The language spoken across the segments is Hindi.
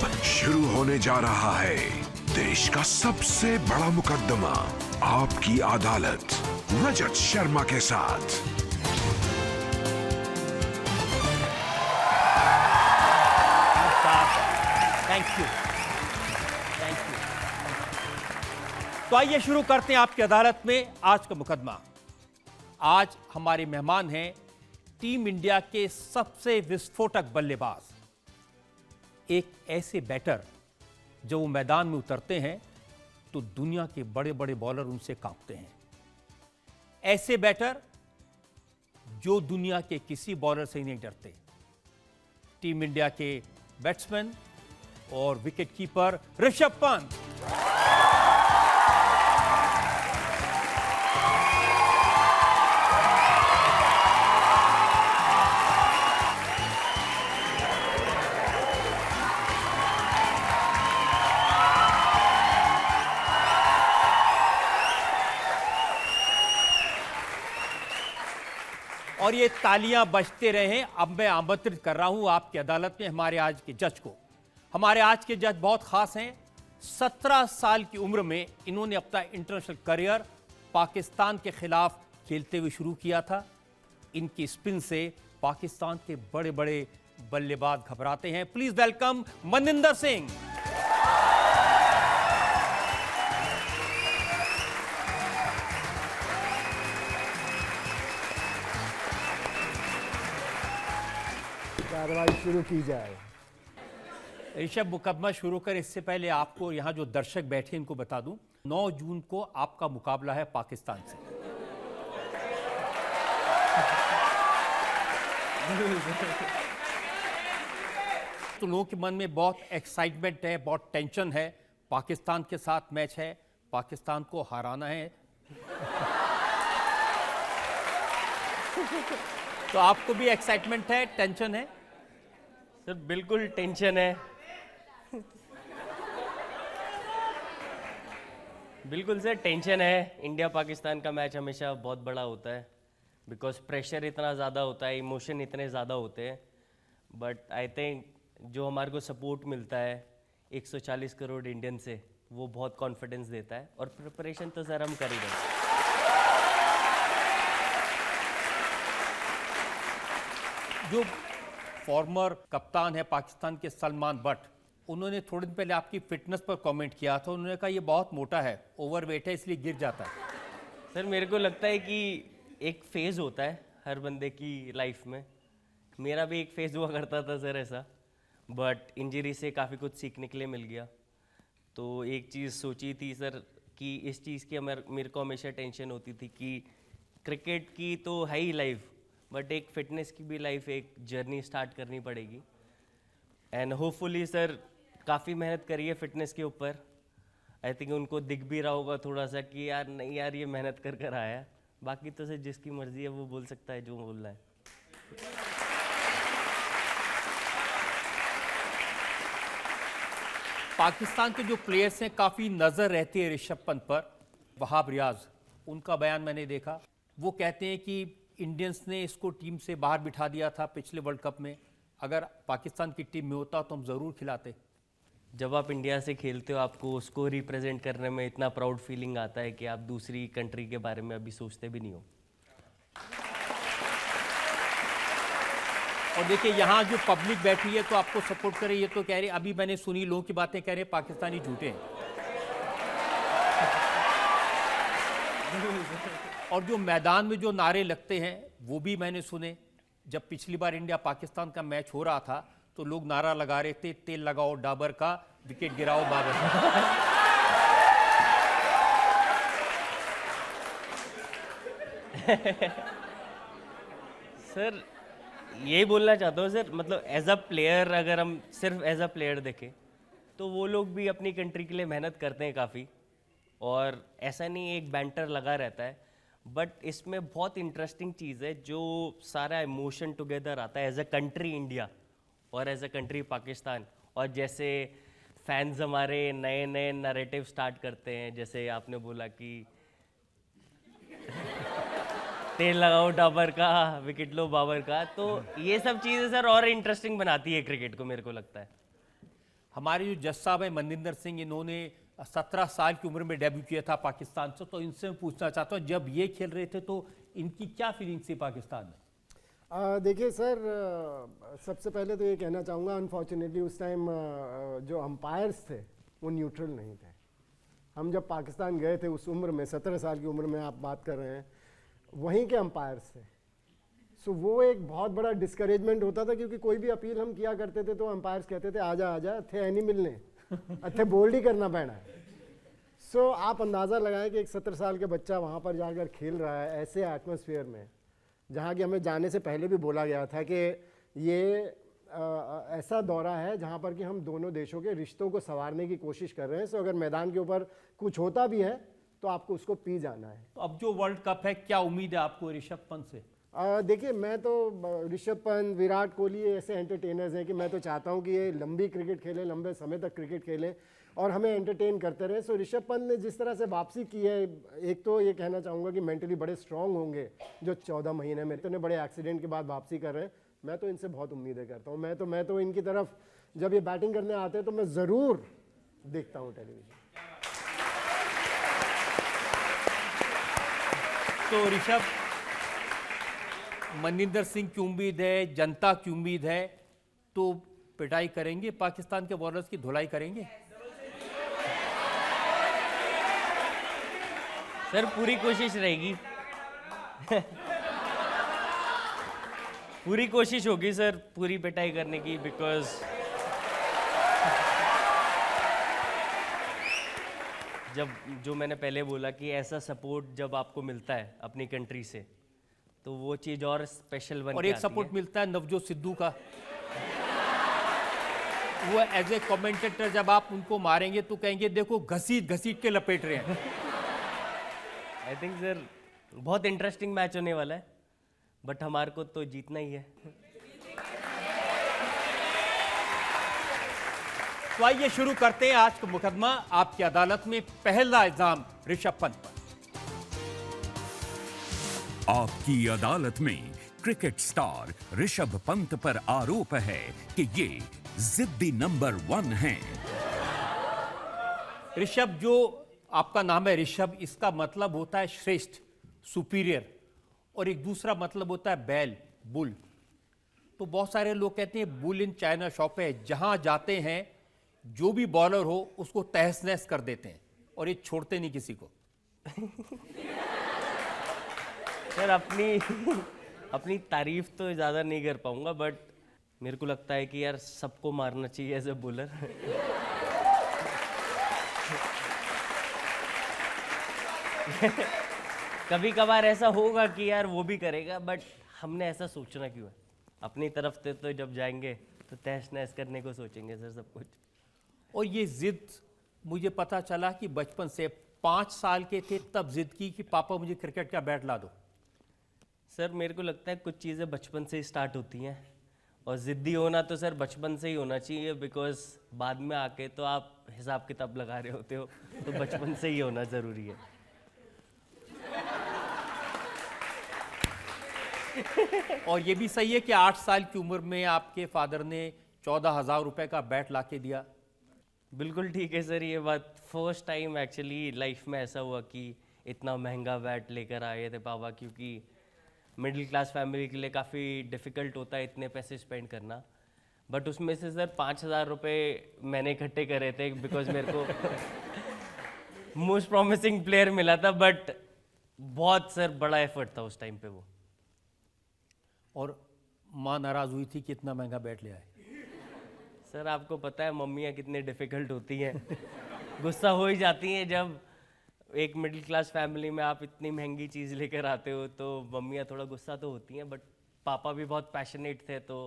अब शुरू होने जा रहा है देश का सबसे बड़ा मुकदमा, आपकी अदालत, रजत शर्मा के साथ। Thank you. तो आइए शुरू करते हैं आपकी अदालत में आज का मुकदमा। आज हमारे मेहमान हैं टीम इंडिया के सबसे विस्फोटक बल्लेबाज, एक ऐसे बैटर जो वो मैदान में उतरते हैं तो दुनिया के बड़े बड़े बॉलर उनसे कांपते हैं। ऐसे बैटर जो दुनिया के किसी बॉलर से ही नहीं डरते। टीम इंडिया के बैट्समैन और विकेटकीपर ऋषभ पंत। और ये तालियां बजते रहें। अब मैं आमंत्रित कर रहा हूं आपकी अदालत में हमारे आज के जज को। हमारे आज के जज बहुत खास हैं। 17 साल की उम्र में इन्होंने अपना इंटरनेशनल करियर पाकिस्तान के खिलाफ खेलते हुए शुरू किया था। इनकी स्पिन से पाकिस्तान के बड़े बड़े बल्लेबाज घबराते हैं। Please welcome Maninder Singh. कार्रवाई शुरू की जाए। ऋषभ, मुकदमा शुरू कर इससे पहले आपको यहाँ जो दर्शक बैठे इनको बता दूं, 9 जून को आपका मुकाबला है पाकिस्तान से। तो लोगों के मन में बहुत एक्साइटमेंट है, बहुत टेंशन है। पाकिस्तान के साथ मैच है, पाकिस्तान को हराना है। तो आपको भी एक्साइटमेंट है, टेंशन है? सर बिल्कुल टेंशन है। बिल्कुल सर टेंशन है। इंडिया पाकिस्तान का मैच हमेशा बहुत बड़ा होता है, बिकॉज प्रेशर इतना ज़्यादा होता है, इमोशन इतने ज़्यादा होते हैं। बट आई थिंक जो हमारे को सपोर्ट मिलता है 140 करोड़ इंडियन से, वो बहुत कॉन्फिडेंस देता है। और प्रिपरेशन तो सर हम कर ही रहे हैं। जो फॉर्मर कप्तान है पाकिस्तान के सलमान बट, उन्होंने थोड़े दिन पहले आपकी फिटनेस पर कमेंट किया था। उन्होंने कहा ये बहुत मोटा है, ओवरवेट है, इसलिए गिर जाता है। सर मेरे को लगता है कि एक फेज़ होता है हर बंदे की लाइफ में। मेरा भी एक फेज़ हुआ करता था सर ऐसा, बट इंजरी से काफ़ी कुछ सीखने के लिए मिल गया। तो एक चीज़ सोची थी सर कि इस चीज़ की मेरे को हमेशा टेंशन होती थी कि क्रिकेट की तो है ही लाइफ, बट एक फिटनेस की भी लाइफ, एक जर्नी स्टार्ट करनी पड़ेगी। एंड होपफुली सर काफ़ी मेहनत करी है फिटनेस के ऊपर। आई थिंक उनको दिख भी रहा होगा थोड़ा सा कि यार नहीं यार ये मेहनत कर कर आया है। बाकी तो सर जिसकी मर्जी है वो बोल सकता है जो बोलना है। पाकिस्तान के जो प्लेयर्स हैं काफ़ी नज़र रहती है ऋषभ पंत पर। वहाब रियाज, उनका बयान मैंने देखा। वो कहते हैं कि इंडियंस ने इसको टीम से बाहर बिठा दिया था पिछले वर्ल्ड कप में। अगर पाकिस्तान की टीम में होता तो हम ज़रूर खिलाते। जब आप इंडिया से खेलते हो आपको उसको रिप्रेजेंट करने में इतना प्राउड फीलिंग आता है कि आप दूसरी कंट्री के बारे में अभी सोचते भी नहीं हो। और देखिए यहाँ जो पब्लिक बैठी है तो आपको सपोर्ट करे, ये तो कह रहे, अभी मैंने सुनी लोगों की बातें, कह रहे पाकिस्तानी झूठे हैं। और जो मैदान में जो नारे लगते हैं वो भी मैंने सुने। जब पिछली बार इंडिया पाकिस्तान का मैच हो रहा था तो लोग नारा लगा रहे थे, तेल लगाओ डाबर का, विकेट गिराओ बाबर का। सर यही बोलना चाहता हूँ सर, मतलब एज अ प्लेयर अगर हम सिर्फ एज अ प्लेयर देखें तो वो लोग भी अपनी कंट्री के लिए मेहनत करते हैं काफ़ी। और ऐसा नहीं एक बैंटर लगा रहता है, बट इसमें बहुत इंटरेस्टिंग चीज़ है जो सारा इमोशन टुगेदर आता है एज अ कंट्री इंडिया और एज अ कंट्री पाकिस्तान। और जैसे फैंस हमारे नए नए नैरेटिव स्टार्ट करते हैं, जैसे आपने बोला कि तेल लगाओ डाबर का, विकेट लो बाबर का, तो ये सब चीज़ें सर और इंटरेस्टिंग बनाती है क्रिकेट को, मेरे को लगता है। हमारे जो जज साहब हैं मनजिंदर सिंह, इन्होंने 17 साल की उम्र में डेब्यू किया था पाकिस्तान से, तो इनसे मैं पूछना चाहता हूँ जब ये खेल रहे थे तो इनकी क्या फीलिंग्स थी पाकिस्तान में? देखिए सर, सबसे पहले तो ये कहना चाहूँगा, अनफॉर्चुनेटली उस टाइम जो अंपायर्स थे वो न्यूट्रल नहीं थे। हम जब पाकिस्तान गए थे उस उम्र में, 17 साल की उम्र में आप बात कर रहे हैं, वहीं के अंपायर्स थे। सो वो एक बहुत बड़ा डिस्करेजमेंट होता था, क्योंकि कोई भी अपील हम किया करते थे तो अंपायर्स कहते थे आजा आजा थे नहीं मिलने अच्छे बोल्ड ही करना पैना है। सो आप अंदाज़ा लगाएं कि एक 17 साल के बच्चा वहाँ पर जाकर खेल रहा है ऐसे एटमॉस्फेयर में, जहाँ कि हमें जाने से पहले भी बोला गया था कि ये ऐसा दौरा है जहाँ पर कि हम दोनों देशों के रिश्तों को संवारने की कोशिश कर रहे हैं। सो अगर मैदान के ऊपर कुछ होता भी है तो आपको उसको पी जाना है। तो अब जो वर्ल्ड कप है, क्या उम्मीद है आपको ऋषभ पंत से? देखिए, मैं तो ऋषभ पंत, विराट कोहली ऐसे एंटरटेनर्स हैं कि मैं तो चाहता हूं कि ये लंबी क्रिकेट खेलें, लंबे समय तक क्रिकेट खेलें और हमें एंटरटेन करते रहें। सो ऋषभ पंत ने जिस तरह से वापसी की है, एक तो ये कहना चाहूँगा कि मेंटली बड़े स्ट्रांग होंगे जो 14 महीने में इतने बड़े एक्सीडेंट के बाद वापसी कर रहे हैं। मैं तो इनसे बहुत उम्मीदें करता हूँ। मैं तो इनकी तरफ जब ये बैटिंग करने आते हैं तो मैं ज़रूर देखता हूँ टेलीविजन। तो ऋषभ, मनजिंदर सिंह की उम्मीद है, जनता की उम्मीद है, तो पिटाई करेंगे, पाकिस्तान के बॉलर्स की धुलाई करेंगे? सर पूरी कोशिश रहेगी पूरी कोशिश होगी सर पूरी पिटाई करने की, बिकॉज जब जो मैंने पहले बोला कि ऐसा सपोर्ट जब आपको मिलता है अपनी कंट्री से तो वो चीज़ और स्पेशल बन और के एक आती सपोर्ट है। मिलता है नवजोत सिद्धू का, वो एज ए कमेंटेटर जब आप उनको मारेंगे तो कहेंगे देखो घसीट घसीट के लपेट रहे हैं। आई थिंक सर बहुत इंटरेस्टिंग मैच होने वाला है, बट हमारे को तो जीतना ही है। तो आइए शुरू करते हैं आज का मुकदमा। आपकी अदालत में पहला इल्जाम ऋषभ पंत पर। आपकी अदालत में क्रिकेट स्टार ऋषभ पंत पर आरोप है कि ये जिद्दी नंबर 1 हैं। ऋषभ, जो आपका नाम है ऋषभ, इसका मतलब होता है श्रेष्ठ, सुपीरियर, और एक दूसरा मतलब होता है बैल, बुल। तो बहुत सारे लोग कहते हैं बुल इन चाइना शॉप है, जहां जाते हैं जो भी बॉलर हो उसको तहस नहस कर देते हैं और ये छोड़ते नहीं किसी को। सर अपनी तारीफ तो ज़्यादा नहीं कर पाऊंगा, बट मेरे को लगता है कि यार सबको मारना चाहिए एज ए बॉलर। कभी कभार ऐसा होगा कि यार वो भी करेगा, बट हमने ऐसा सोचना क्यों है? अपनी तरफ से तो जब जाएंगे तो तहस नहस करने को सोचेंगे सर सब कुछ। और ये जिद, मुझे पता चला कि बचपन से 5 साल के थे तब जिद की कि पापा मुझे क्रिकेट का बैट ला दो। सर मेरे को लगता है कुछ चीज़ें बचपन से ही स्टार्ट होती हैं, और ज़िद्दी होना तो सर बचपन से ही होना चाहिए, बिकॉज बाद में आके तो आप हिसाब किताब लगा रहे होते हो, तो बचपन से ही होना ज़रूरी है। और ये भी सही है कि 8 साल की उम्र में आपके फादर ने 14,000 रुपए का बैट ला के दिया। बिल्कुल ठीक है सर, ये बात फर्स्ट टाइम एक्चुअली लाइफ में ऐसा हुआ कि इतना महंगा बैट लेकर आए थे पापा, क्योंकि मिडिल क्लास फैमिली के लिए काफ़ी डिफ़िकल्ट होता है इतने पैसे स्पेंड करना। बट उसमें से सर 5,000 रुपये मैंने इकट्ठे करे थे, बिकॉज मेरे को मोस्ट प्रॉमिसिंग प्लेयर मिला था, बट बहुत सर बड़ा एफर्ट था उस टाइम पे वो। और माँ नाराज़ हुई थी कि इतना महंगा बैट ले आए। सर आपको पता है मम्मियाँ कितने डिफ़िकल्ट होती हैं, गुस्सा हो ही जाती हैं जब एक मिडिल क्लास फैमिली में आप इतनी महंगी चीज़ लेकर आते हो, तो मम्मियाँ थोड़ा गुस्सा तो होती हैं, बट पापा भी बहुत पैशनेट थे तो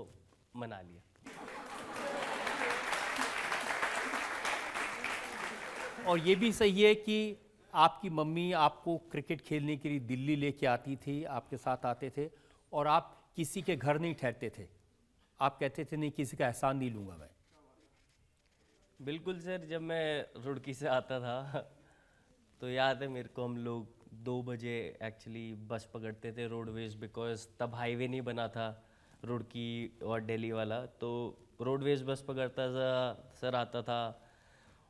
मना लिया। और ये भी सही है कि आपकी मम्मी आपको क्रिकेट खेलने के लिए दिल्ली लेके आती थी, आपके साथ आते थे, और आप किसी के घर नहीं ठहरते थे। आप कहते थे नहीं, किसी का एहसान नहीं लूँगा मैं। बिल्कुल सर, जब मैं रुड़की से आता था तो याद है मेरे को, हम लोग 2 बजे एक्चुअली बस पकड़ते थे रोडवेज, बिकॉज तब हाईवे नहीं बना था, रुड़की और दिल्ली वाला, तो रोडवेज बस पकड़ता था सर, आता था।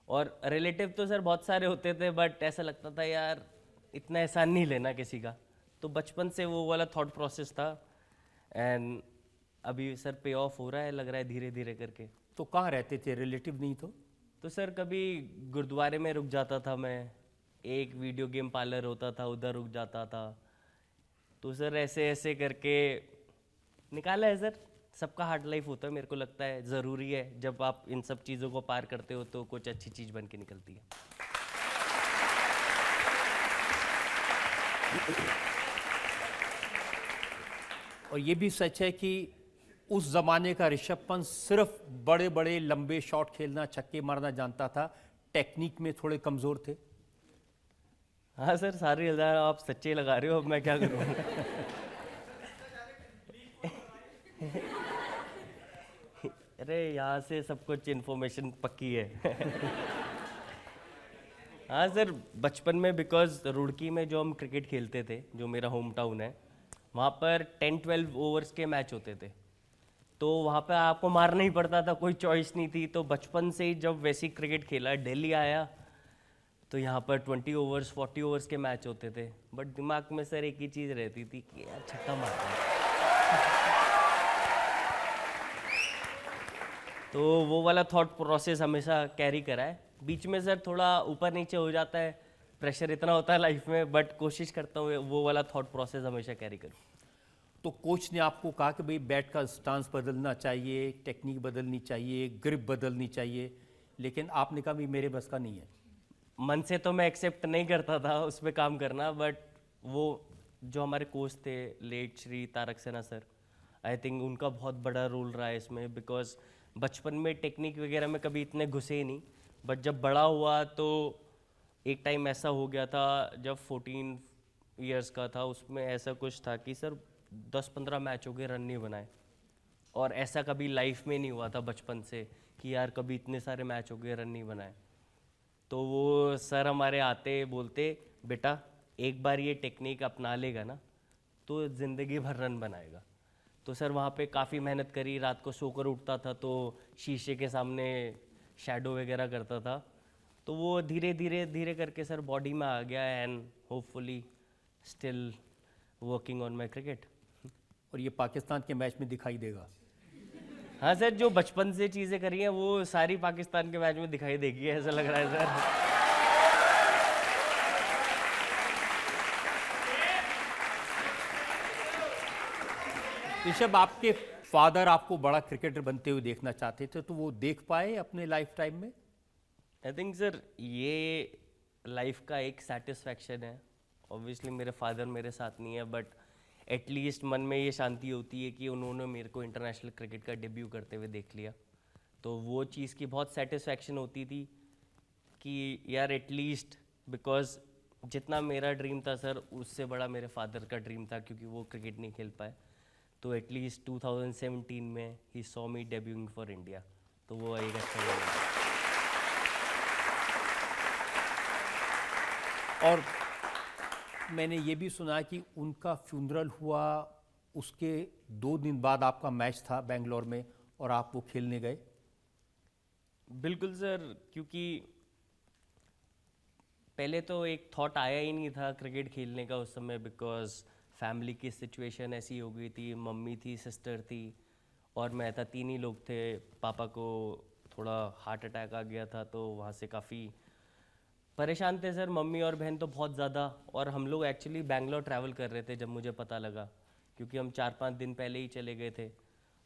और रिलेटिव तो सर बहुत सारे होते थे, बट ऐसा लगता था यार इतना एहसान नहीं लेना किसी का। तो बचपन से वो वाला थॉट प्रोसेस था, एंड अभी सर पे ऑफ हो रहा है, लग रहा है धीरे धीरे करके। तो कहाँ रहते थे, रिलेटिव नहीं तो सर कभी गुरुद्वारे में रुक जाता था मैं, एक वीडियो गेम पार्लर होता था उधर रुक जाता था। तो सर ऐसे ऐसे करके निकाला है सर। सबका हार्ड लाइफ होता है, मेरे को लगता है ज़रूरी है, जब आप इन सब चीज़ों को पार करते हो तो कुछ अच्छी चीज़ बन के निकलती है। और ये भी सच है कि उस जमाने का ऋषभ पंत सिर्फ बड़े बड़े लंबे शॉट खेलना, छक्के मारना जानता था, टेक्निक में थोड़े कमजोर थे। हाँ सर, सारे इल्जाम आप सच्चे लगा रहे हो, अब मैं क्या करूँ। अरे यहाँ से सब कुछ इन्फॉर्मेशन पक्की है। हाँ सर, बचपन में बिकॉज रुड़की में जो हम क्रिकेट खेलते थे, जो मेरा होम टाउन है, वहाँ पर 10-12 ओवर्स के मैच होते थे। तो वहाँ पे आपको मारना ही पड़ता था, कोई चॉइस नहीं थी। तो बचपन से ही जब वैसी क्रिकेट खेला, दिल्ली आया, तो यहाँ पर 20 ओवर्स 40 ओवर्स के मैच होते थे। बट दिमाग में सर एक ही चीज़ रहती थी कि यार छक्का मारना है। तो वो वाला थॉट प्रोसेस हमेशा कैरी करा है। बीच में सर थोड़ा ऊपर नीचे हो जाता है, प्रेशर इतना होता है लाइफ में, बट कोशिश करता हूँ वो वाला थॉट प्रोसेस हमेशा कैरी करूँ। तो कोच ने आपको कहा कि भाई बैट का स्टांस बदलना चाहिए, टेक्निक बदलनी चाहिए, ग्रिप बदलनी चाहिए, लेकिन आपने कहा भी मेरे बस का नहीं है। मन से तो मैं एक्सेप्ट नहीं करता था उस पर काम करना, बट वो जो हमारे कोच थे लेट श्री तारक सेना सर, आई थिंक उनका बहुत बड़ा रोल रहा है इसमें। बिकॉज बचपन में टेक्निक वगैरह में कभी इतने घुसे ही नहीं, बट जब बड़ा हुआ तो एक टाइम ऐसा हो गया था जब 14 इयर्स का था, उसमें ऐसा कुछ था कि सर 10-15 मैच हो गए, रन नहीं बनाए। और ऐसा कभी लाइफ में नहीं हुआ था बचपन से कि यार कभी इतने सारे मैच हो गए, रन नहीं बनाए। तो वो सर हमारे आते बोलते, बेटा एक बार ये टेक्निक अपना लेगा ना तो ज़िंदगी भर रन बनाएगा। तो सर वहाँ पे काफ़ी मेहनत करी, रात को सोकर उठता था तो शीशे के सामने शैडो वगैरह करता था। तो वो धीरे धीरे धीरे करके सर बॉडी में आ गया, and hopefully still working on my cricket. और ये पाकिस्तान के मैच में दिखाई देगा। हाँ सर, जो बचपन से चीज़ें करी हैं वो सारी पाकिस्तान के मैच में दिखाई देगी, ऐसा लग रहा है सर। ऋषभ, आपके फादर आपको बड़ा क्रिकेटर बनते हुए देखना चाहते थे, तो वो देख पाए अपने लाइफ टाइम में? आई थिंक सर ये लाइफ का एक सेटिस्फैक्शन है। ऑब्वियसली मेरे फादर मेरे साथ नहीं है, बट एटलीस्ट मन में ये शांति होती है कि उन्होंने मेरे को इंटरनेशनल क्रिकेट का डेब्यू करते हुए देख लिया। तो वो चीज़ की बहुत सेटिस्फैक्शन होती थी कि यार एटलीस्ट, बिकॉज जितना मेरा ड्रीम था सर, उससे बड़ा मेरे फादर का ड्रीम था, क्योंकि वो क्रिकेट नहीं खेल पाए। तो एटलीस्ट 2017 में he saw me debuting for India, तो वो एक अच्छा लगा। और मैंने ये भी सुना कि उनका फ्यूनरल हुआ, उसके 2 दिन बाद आपका मैच था बेंगलोर में और आप वो खेलने गए। बिल्कुल सर, क्योंकि पहले तो एक थॉट आया ही नहीं था क्रिकेट खेलने का उस समय, बिकॉज फैमिली की सिचुएशन ऐसी हो गई थी। मम्मी थी, सिस्टर थी और मैं था, 3 ही लोग थे। पापा को थोड़ा हार्ट अटैक आ गया था, तो वहाँ से काफ़ी परेशान थे सर, मम्मी और बहन तो बहुत ज़्यादा। और हम लोग एक्चुअली बैंगलोर ट्रैवल कर रहे थे जब मुझे पता लगा, क्योंकि हम 4-5 दिन पहले ही चले गए थे।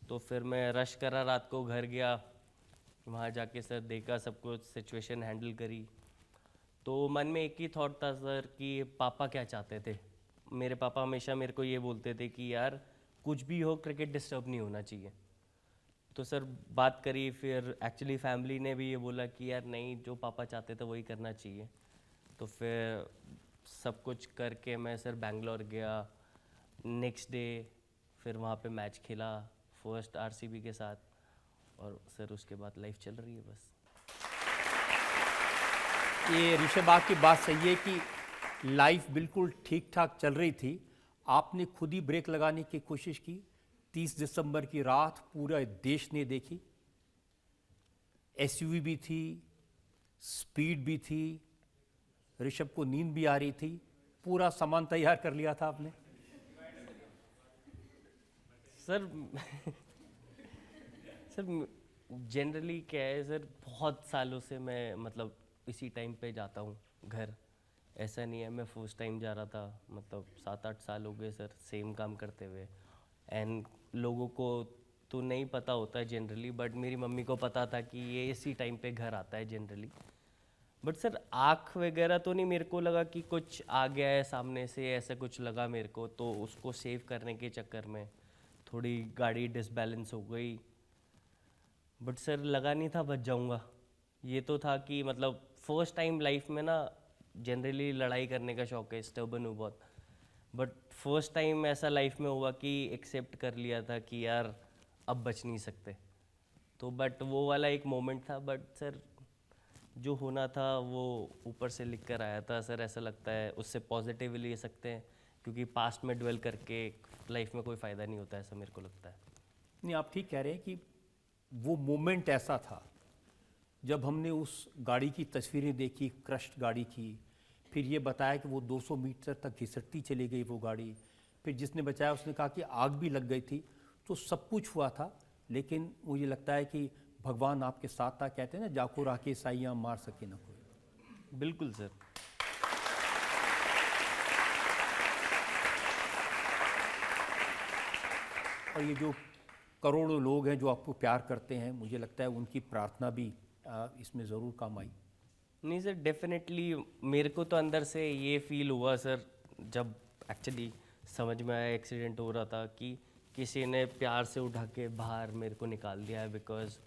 तो फिर मैं रश करा, रात को घर गया, वहाँ जाके सर देखा, सब कुछ सिचुएशन हैंडल करी। तो मन में एक ही थॉट था सर कि पापा क्या चाहते थे। मेरे पापा हमेशा मेरे को ये बोलते थे कि यार कुछ भी हो, क्रिकेट डिस्टर्ब नहीं होना चाहिए। तो सर बात करी, फिर एक्चुअली फैमिली ने भी ये बोला कि यार नहीं, जो पापा चाहते थे वही करना चाहिए। तो फिर सब कुछ करके मैं सर बैंगलोर गया। नेक्स्ट डे फिर वहाँ पे मैच खेला, फर्स्ट आरसीबी के साथ, और सर उसके बाद लाइफ चल रही है बस। ये ऋषभ, आपकी बात सही है कि लाइफ बिल्कुल ठीक ठाक चल रही थी, आपने खुद ही ब्रेक लगाने की कोशिश की, 30 दिसंबर की रात पूरा देश ने देखी। एसयूवी भी थी, स्पीड भी थी, ऋषभ को नींद भी आ रही थी। पूरा सामान तैयार कर लिया था आपने? सर सर जनरली क्या है सर, बहुत सालों से मैं मतलब इसी टाइम पे जाता हूँ घर। ऐसा नहीं है मैं फर्स्ट टाइम जा रहा था, मतलब 7-8 साल हो गए सर सेम काम करते हुए। एंड लोगों को तो नहीं पता होता है जनरली, बट मेरी मम्मी को पता था कि ये इसी टाइम पे घर आता है जनरली। बट सर आँख वगैरह तो नहीं, मेरे को लगा कि कुछ आ गया है सामने से, ऐसा कुछ लगा मेरे को। तो उसको सेव करने के चक्कर में थोड़ी गाड़ी डिसबैलेंस हो गई। बट सर लगा नहीं था बच जाऊंगा। ये तो था कि मतलब फर्स्ट टाइम लाइफ में ना, जनरली लड़ाई करने का शौक है, स्टर्बन हूँ बहुत। बट फर्स्ट टाइम ऐसा लाइफ में हुआ कि एक्सेप्ट कर लिया था कि यार अब बच नहीं सकते। तो बट वो वाला एक मोमेंट था। बट सर जो होना था वो ऊपर से लिख कर आया था सर। ऐसा लगता है उससे पॉजिटिव ले सकते हैं, क्योंकि पास्ट में ड्वेल करके लाइफ में कोई फ़ायदा नहीं होता, ऐसा मेरे को लगता है। नहीं, आप ठीक कह रहे हैं कि वो मोमेंट ऐसा था जब हमने उस गाड़ी की तस्वीरें देखी, क्रश्ड गाड़ी की, फिर ये बताया कि वो 200 मीटर तक घिसटती चली गई वो गाड़ी, फिर जिसने बचाया उसने कहा कि आग भी लग गई थी। तो सब कुछ हुआ था, लेकिन मुझे लगता है कि भगवान आपके साथ था। कहते हैं ना, जाको राके साइयाँ मार सके ना कोई। बिल्कुल सर। और ये जो करोड़ों लोग हैं जो आपको प्यार करते हैं, मुझे लगता है उनकी प्रार्थना भी इसमें ज़रूर काम आई। नहीं सर, डेफिनेटली मेरे को तो अंदर से ये फील हुआ सर, जब एक्चुअली समझ में आया एक्सीडेंट हो रहा था, कि किसी ने प्यार से उठा के बाहर मेरे को निकाल दिया है। बिकॉज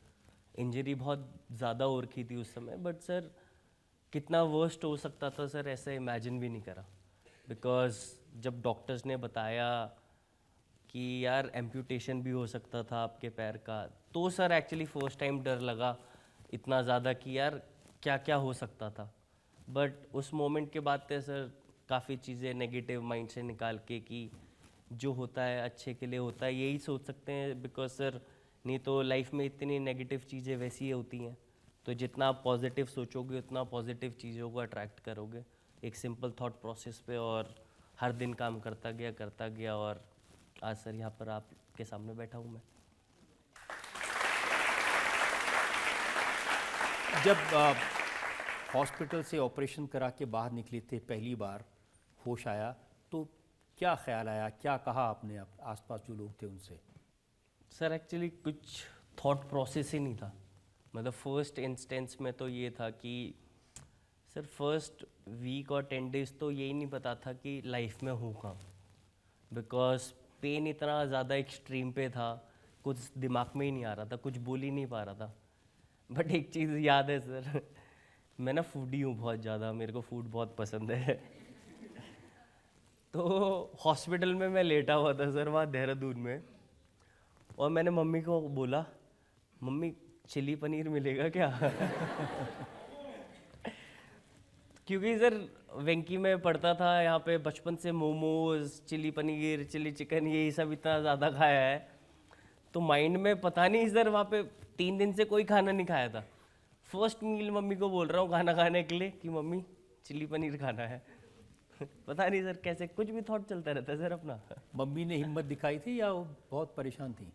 इंजरी बहुत ज़्यादा हो रखी थी उस समय। बट सर कितना वर्स्ट हो सकता था सर, ऐसे इमेजिन भी नहीं करा। बिकॉज जब डॉक्टर्स ने बताया कि यार एम्प्यूटेशन भी हो सकता था आपके पैर का, तो सर एक्चुअली फर्स्ट टाइम डर लगा इतना ज़्यादा कि यार क्या क्या हो सकता था। बट उस मोमेंट के बाद से सर काफ़ी चीज़ें नेगेटिव माइंड से निकाल के कि जो होता है अच्छे के लिए होता है, यही सोच सकते हैं। बिकॉज सर नहीं तो लाइफ में इतनी नेगेटिव चीज़ें वैसी ही होती हैं। तो जितना आप पॉजिटिव सोचोगे उतना पॉजिटिव चीज़ों को अट्रैक्ट करोगे, एक सिंपल थॉट प्रोसेस पे। और हर दिन काम करता गया और आज सर यहाँ पर आपके सामने बैठा हूँ मैं। जब हॉस्पिटल से ऑपरेशन करा के बाहर निकले थे, पहली बार होश आया, तो क्या ख्याल आया, क्या कहा आपने आसपास जो लोग थे उनसे? सर एक्चुअली कुछ थॉट प्रोसेस ही नहीं था। मतलब फर्स्ट इंस्टेंस में तो ये था कि सर फर्स्ट वीक और 10 डेज़ तो यही नहीं पता था कि लाइफ में हूँ कहाँ। बिकॉज पेन इतना ज़्यादा एक्सट्रीम पे था, कुछ दिमाग में ही नहीं आ रहा था, कुछ बोल ही नहीं पा रहा था। बट एक चीज़ याद है सर, मैं ना फूडी हूँ बहुत ज़्यादा, मेरे को फूड बहुत पसंद है। तो हॉस्पिटल में मैं लेटा हुआ था सर वहाँ देहरादून में, और मैंने मम्मी को बोला, मम्मी चिली पनीर मिलेगा क्या? क्योंकि सर वेंकी में पढ़ता था, यहाँ पे बचपन से momos, chilli paneer, chilli chicken, यही सब इतना ज़्यादा खाया है। तो माइंड में पता नहीं सर, वहाँ पे 3 दिन से कोई खाना नहीं खाया था। फर्स्ट मील मम्मी को बोल रहा हूँ खाना खाने के लिए कि मम्मी चिली पनीर खाना है। पता नहीं सर कैसे कुछ भी थॉट चलता रहता है सर अपना। मम्मी ने हिम्मत दिखाई थी या वो बहुत परेशान थी?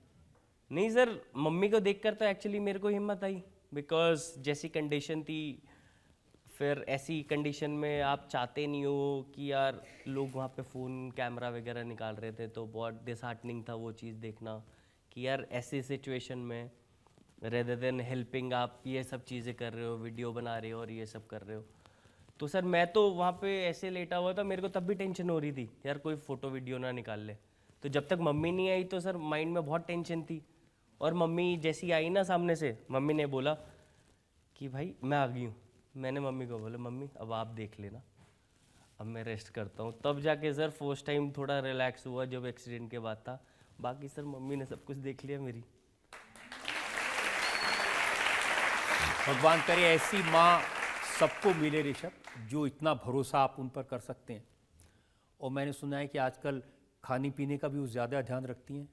नहीं सर, मम्मी को देखकर तो एक्चुअली मेरे को हिम्मत आई। बिकॉज जैसी कंडीशन थी, फिर ऐसी कंडीशन में आप चाहते नहीं हो कि यार लोग वहाँ पे फ़ोन कैमरा वगैरह निकाल रहे थे, तो बहुत डिसहार्टनिंग था वो चीज़ देखना कि यार ऐसी सिचुएशन में रेदर देन हेल्पिंग आप ये सब चीज़ें कर रहे हो, वीडियो बना रहे हो और ये सब कर रहे हो। तो सर मैं तो वहाँ पे ऐसे लेटा हुआ था, मेरे को तब भी टेंशन हो रही थी यार कोई फ़ोटो वीडियो ना निकाल ले। तो जब तक मम्मी नहीं आई तो सर माइंड में बहुत टेंशन थी। और मम्मी जैसी आई ना सामने से, मम्मी ने बोला कि भाई मैं आ गई हूँ। मैंने मम्मी को बोला, मम्मी अब आप देख लेना, अब मैं रेस्ट करता हूँ। तब जाके सर फर्स्ट टाइम थोड़ा रिलैक्स हुआ जब एक्सीडेंट के बाद था। बाकी सर मम्मी ने सब कुछ देख लिया मेरी। भगवान करे ऐसी माँ सबको मिले ऋषभ, जो इतना भरोसा आप उन पर कर सकते हैं। और मैंने सुना है कि आजकल खाने पीने का भी वो ज़्यादा ध्यान रखती हैं।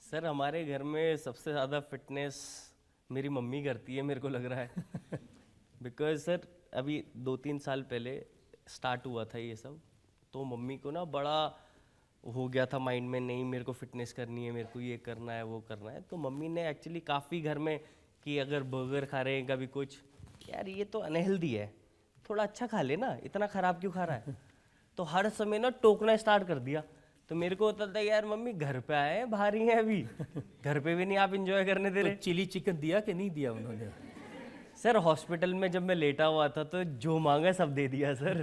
सर हमारे घर में सबसे ज़्यादा फिटनेस मेरी मम्मी करती है, मेरे को लग रहा है। बिकॉज सर अभी 2-3 साल पहले स्टार्ट हुआ था ये सब, तो मम्मी को ना बड़ा हो गया था माइंड में, नहीं मेरे को फिटनेस करनी है, मेरे को ये करना है वो करना है। तो मम्मी ने एक्चुअली काफ़ी घर में कि अगर बर्गर खा रहे हैं कभी कुछ, यार ये तो अनहेल्दी है, थोड़ा अच्छा खा ले ना, इतना ख़राब क्यों खा रहा है। तो हर समय ना टोकना स्टार्ट कर दिया। तो मेरे को होता था यार मम्मी घर पे आए हैं, बाहर ही हैं अभी, घर पे भी नहीं आप इंजॉय करने दे तो रहे। चिली चिकन दिया कि नहीं दिया उन्होंने? सर हॉस्पिटल में जब मैं लेटा हुआ था तो जो मांगा सब दे दिया सर।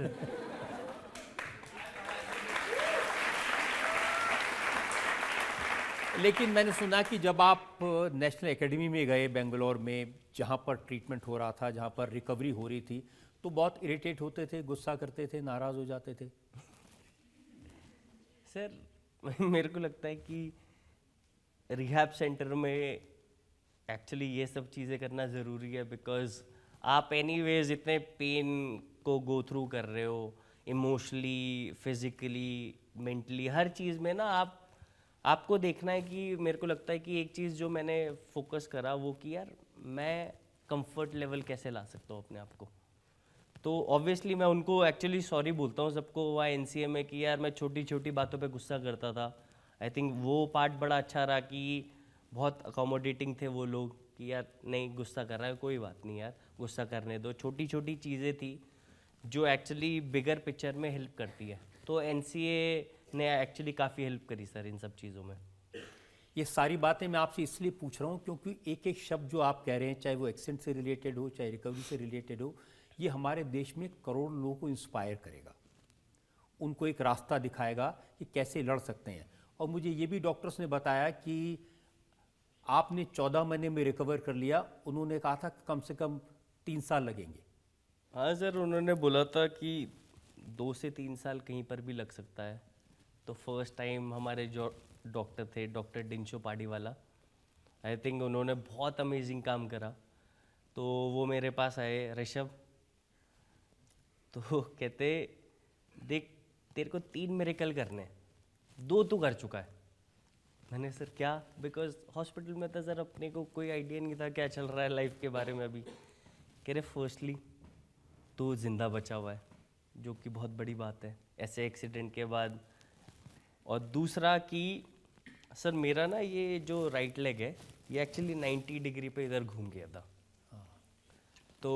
लेकिन मैंने सुना कि जब आप नेशनल एकेडमी में गए बेंगलोर में, जहाँ पर ट्रीटमेंट हो रहा था, जहाँ पर रिकवरी हो रही थी, तो बहुत इरिटेट होते थे, गुस्सा करते थे, नाराज़ हो जाते थे। सर मेरे को लगता है कि रिहैब सेंटर में एक्चुअली ये सब चीज़ें करना ज़रूरी है। बिकॉज आप एनीवेज इतने पेन को गो थ्रू कर रहे हो, इमोशनली, फिजिकली, मेंटली, हर चीज़ में ना आपको देखना है कि मेरे को लगता है कि एक चीज़ जो मैंने फोकस करा वो कि यार मैं कंफर्ट लेवल कैसे ला सकता हूँ अपने आप को। तो ऑब्वियसली मैं उनको एक्चुअली सॉरी बोलता हूँ सबको वहाँ एनसीए में कि यार मैं छोटी छोटी बातों पे गुस्सा करता था। आई थिंक वो पार्ट बड़ा अच्छा रहा कि बहुत अकोमोडेटिंग थे वो लोग कि यार नहीं गुस्सा कर रहा है, कोई बात नहीं यार, गुस्सा करने दो। छोटी छोटी चीज़ें थी जो एक्चुअली बिगर पिक्चर में हेल्प करती है। तो एनसीए ने एक्चुअली काफ़ी हेल्प करी सर इन सब चीज़ों में। ये सारी बातें मैं आपसे इसलिए पूछ रहा हूँ क्योंकि एक एक शब्द जो आप कह रहे हैं, चाहे वो एक्सीडेंट से रिलेटेड हो, चाहे रिकवरी से रिलेटेड हो, ये हमारे देश में करोड़ों लोगों को इंस्पायर करेगा, उनको एक रास्ता दिखाएगा कि कैसे लड़ सकते हैं। और मुझे ये भी डॉक्टर्स ने बताया कि आपने 14 महीने में रिकवर कर लिया, उन्होंने कहा था कम से कम 3 साल लगेंगे। हाँ सर, उन्होंने बोला था कि 2 से 3 साल कहीं पर भी लग सकता है। तो फर्स्ट टाइम हमारे जो डॉक्टर थे, डॉक्टर डिंशो पाडीवाला, आई थिंक उन्होंने बहुत अमेजिंग काम करा। तो वो मेरे पास आए, ऋषभ, तो कहते देख तेरे को 3 मिरेकल करने हैं, 2 तू कर चुका है। मैंने सर क्या? बिकॉज हॉस्पिटल में था सर, अपने को कोई आइडिया नहीं था क्या चल रहा है लाइफ के बारे में अभी। कह रहे फर्स्टली तो ज़िंदा बचा हुआ है, जो कि बहुत बड़ी बात है ऐसे एक्सीडेंट के बाद। और दूसरा कि सर मेरा ना ये जो राइट लेग है ये एक्चुअली 90 डिग्री पे इधर घूम गया था। तो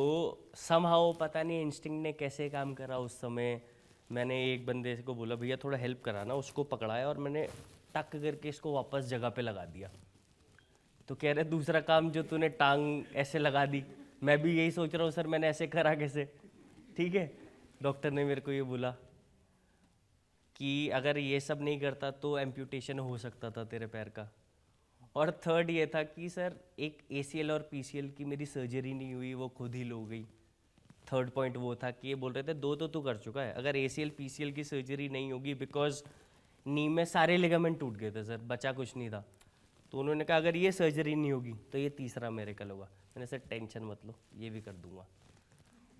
समहाउ पता नहीं इंस्टिंक्ट ने कैसे काम करा उस समय। मैंने एक बंदे को बोला भैया थोड़ा हेल्प कराना, उसको पकड़ाया और मैंने टक करके इसको वापस जगह पे लगा दिया। तो कह रहे दूसरा काम जो तूने टांग ऐसे लगा दी, मैं भी यही सोच रहा हूँ सर मैंने ऐसे करा कैसे। ठीक है, डॉक्टर ने मेरे को ये बोला कि अगर ये सब नहीं करता तो एम्प्यूटेशन हो सकता था तेरे पैर का। और थर्ड ये था कि सर एक ACL और PCL की मेरी सर्जरी नहीं हुई, वो खुद ही हो गई। थर्ड पॉइंट वो था कि ये बोल रहे थे 2 तो तू कर चुका है, अगर ACL PCL की सर्जरी नहीं होगी, बिकॉज नी में सारे लिगामेंट टूट गए थे सर, बचा कुछ नहीं था। तो उन्होंने कहा अगर ये सर्जरी नहीं होगी तो ये तीसरा मिरेकल होगा। मैंने सर टेंशन मत लो, ये भी कर दूंगा।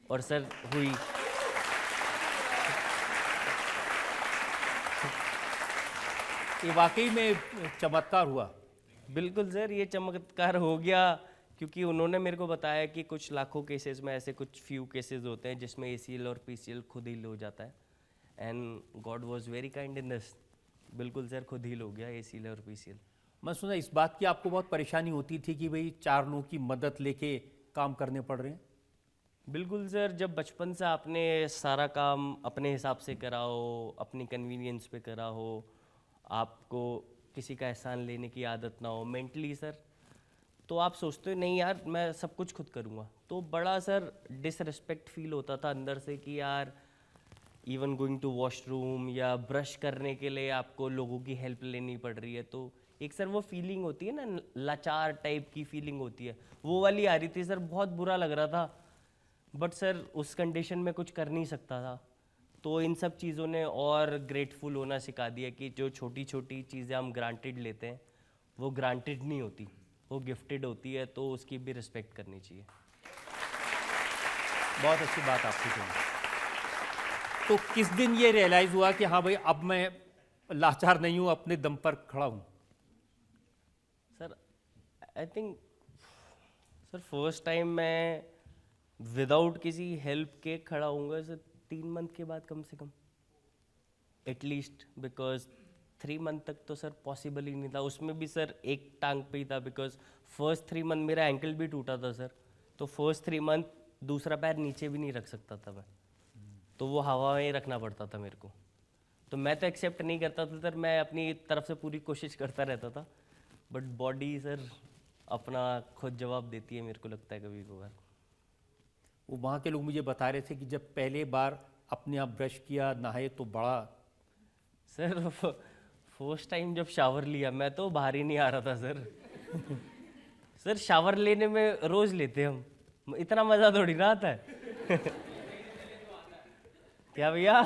और सर हुई। ये वाकई में चमत्कार हुआ। बिल्कुल सर, ये चमत्कार हो गया क्योंकि उन्होंने मेरे को बताया कि कुछ लाखों केसेस में ऐसे कुछ फ्यू केसेस होते हैं जिसमें ACL और PCL खुद ही हो जाता है। And God was very kind in this. बिल्कुल सर, खुद ही हो गया ACL और PCL। मैं सुना इस बात की आपको बहुत परेशानी होती थी कि भाई 4 लोगों की मदद लेके काम करने पड़ रहे हैं। बिल्कुल सर, जब बचपन से आपने सारा काम अपने हिसाब से करा हो, अपनी कन्वीनियंस पे करा हो, आपको किसी का एहसान लेने की आदत ना हो मेंटली सर, तो आप सोचते हो नहीं यार मैं सब कुछ खुद करूँगा। तो बड़ा सर डिसरिस्पेक्ट फील होता था अंदर से कि यार इवन गोइंग टू वॉशरूम या ब्रश करने के लिए आपको लोगों की हेल्प लेनी पड़ रही है। तो एक सर वो फीलिंग होती है ना, लाचार टाइप की फीलिंग होती है, वो वाली आ रही थी सर। बहुत बुरा लग रहा था, बट सर उस कंडीशन में कुछ कर नहीं सकता था। तो इन सब चीज़ों ने और ग्रेटफुल होना सिखा दिया कि जो छोटी छोटी चीज़ें हम ग्रांटेड लेते हैं वो ग्रांटेड नहीं होती, वो गिफ्टेड होती है, तो उसकी भी रिस्पेक्ट करनी चाहिए। बहुत अच्छी बात आपकी कही। तो किस दिन ये रियलाइज़ हुआ कि हाँ भाई अब मैं लाचार नहीं हूँ, अपने दम पर खड़ा हूँ? Sir I think sir first time मैं विदाउट किसी हेल्प के खड़ा होऊंगा सर 3 मंथ के बाद कम से कम एटलीस्ट, बिकॉज 3 मंथ तक तो सर पॉसिबल ही नहीं था, उसमें भी सर एक टांग पे ही था, बिकॉज फर्स्ट 3 मंथ मेरा एंकल भी टूटा था सर, तो फर्स्ट 3 मंथ दूसरा पैर नीचे भी नहीं रख सकता था मैं, तो वो हवा में ही रखना पड़ता था मेरे को, तो मैं तो एक्सेप्ट नहीं करता था सर, मैं अपनी तरफ से पूरी कोशिश करता रहता था, बट बॉडी सर अपना खुद जवाब देती है मेरे को लगता है कभी कभार। वो वहाँ के लोग मुझे बता रहे थे कि जब पहले बार अपने आप ब्रश किया, नहाए तो बड़ा। सर फर्स्ट टाइम जब शावर लिया मैं तो बाहर ही नहीं आ रहा था सर। सर शावर लेने में रोज लेते हम, इतना मजा थोड़ी ना आता है। क्या भैया?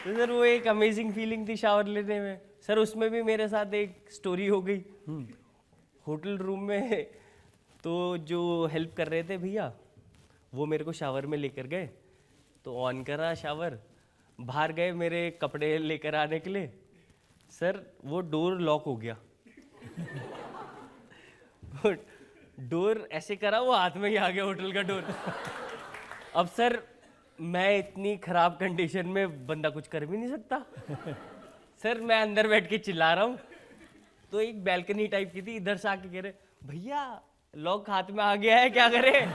तो सर वो एक अमेजिंग फीलिंग थी शावर लेने में सर, उसमें भी मेरे साथ एक स्टोरी हो गई। होटल रूम में तो जो हेल्प कर रहे थे भैया वो मेरे को शावर में लेकर गए, तो ऑन करा शावर, बाहर गए मेरे कपड़े लेकर आने के लिए, सर वो डोर लॉक हो गया। डोर ऐसे करा वो हाथ में ही आ गया होटल का डोर। अब सर मैं इतनी खराब कंडीशन में बंदा कुछ कर भी नहीं सकता। सर मैं अंदर बैठ के चिल्ला रहा हूँ, तो एक बैल्कनी टाइप की थी, इधर से आके कह रहे भैया लॉक हाथ में आ गया है क्या करे।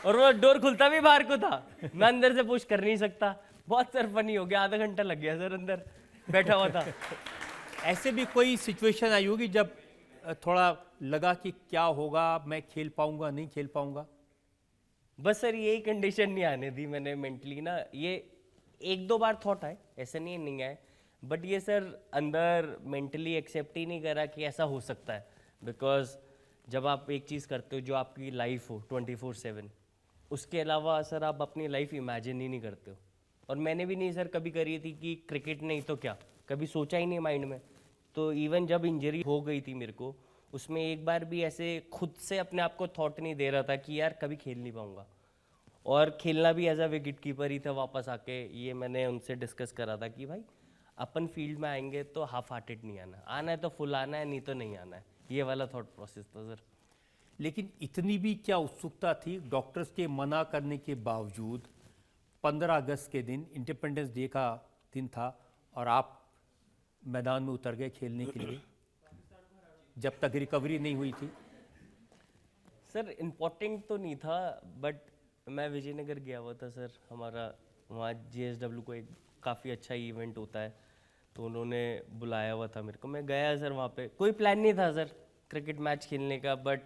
और वो डोर खुलता भी बाहर को था, मैं अंदर से पुश कर नहीं सकता। बहुत सर फनी हो गया, आधा घंटा लग गया सर अंदर बैठा हुआ था। ऐसे भी कोई सिचुएशन आई होगी जब थोड़ा लगा कि क्या होगा, मैं खेल पाऊंगा नहीं खेल पाऊंगा? बस सर यही कंडीशन नहीं आने दी मैंने मेंटली ना, ये 1-2 बार थॉट आए, ऐसे नहीं आए, बट ये सर अंदर मेंटली एक्सेप्ट ही नहीं करा कि ऐसा हो सकता है। बिकॉज जब आप एक चीज़ करते हो जो आपकी लाइफ हो 24/7, उसके अलावा सर आप अपनी लाइफ इमेजिन ही नहीं करते हो। और मैंने भी नहीं सर कभी करी थी कि क्रिकेट नहीं तो क्या, कभी सोचा ही नहीं माइंड में। तो इवन जब इंजरी हो गई थी मेरे को, उसमें एक बार भी ऐसे खुद से अपने आप को थॉट नहीं दे रहा था कि यार कभी खेल नहीं पाऊंगा। और खेलना भी एज अ विकेट कीपर ही था वापस आके, ये मैंने उनसे डिस्कस करा था कि भाई अपन फील्ड में आएंगे तो हाफ हार्टेड नहीं आना, आना है तो फुल आना है, नहीं तो नहीं आना है, ये वाला थॉट प्रोसेस था सर। लेकिन इतनी भी क्या उत्सुकता थी, डॉक्टर्स के मना करने के बावजूद 15 अगस्त के दिन इंडिपेंडेंस डे का दिन था और आप मैदान में उतर गए खेलने के लिए, जब तक रिकवरी नहीं हुई थी? सर इम्पोर्टेंट तो नहीं था, बट मैं विजयनगर गया हुआ था सर, हमारा वहाँ JSW को एक काफ़ी अच्छा इवेंट होता है, तो उन्होंने बुलाया हुआ था मेरे को, मैं गया सर। वहाँ पे कोई प्लान नहीं था सर क्रिकेट मैच खेलने का, बट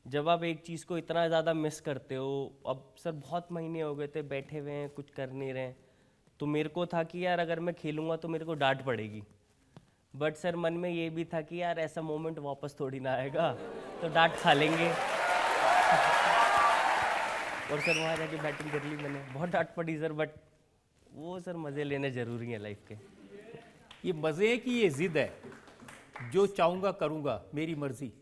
जब आप एक चीज़ को इतना ज़्यादा मिस करते हो, अब सर बहुत महीने हो गए थे बैठे हुए हैं कुछ कर नहीं रहे, तो मेरे को था कि यार अगर मैं खेलूँगा तो मेरे को डांट पड़ेगी, बट सर मन में ये भी था कि यार ऐसा मोमेंट वापस थोड़ी ना आएगा, तो डांट खा लेंगे। और सर वहाँ जाके बैटिंग कर ली मैंने, बहुत डांट पड़ी सर, बट वो सर मज़े लेने ज़रूरी है लाइफ के। ये मज़े है कि ये जिद है, जो चाहूँगा करूँगा, मेरी मर्जी?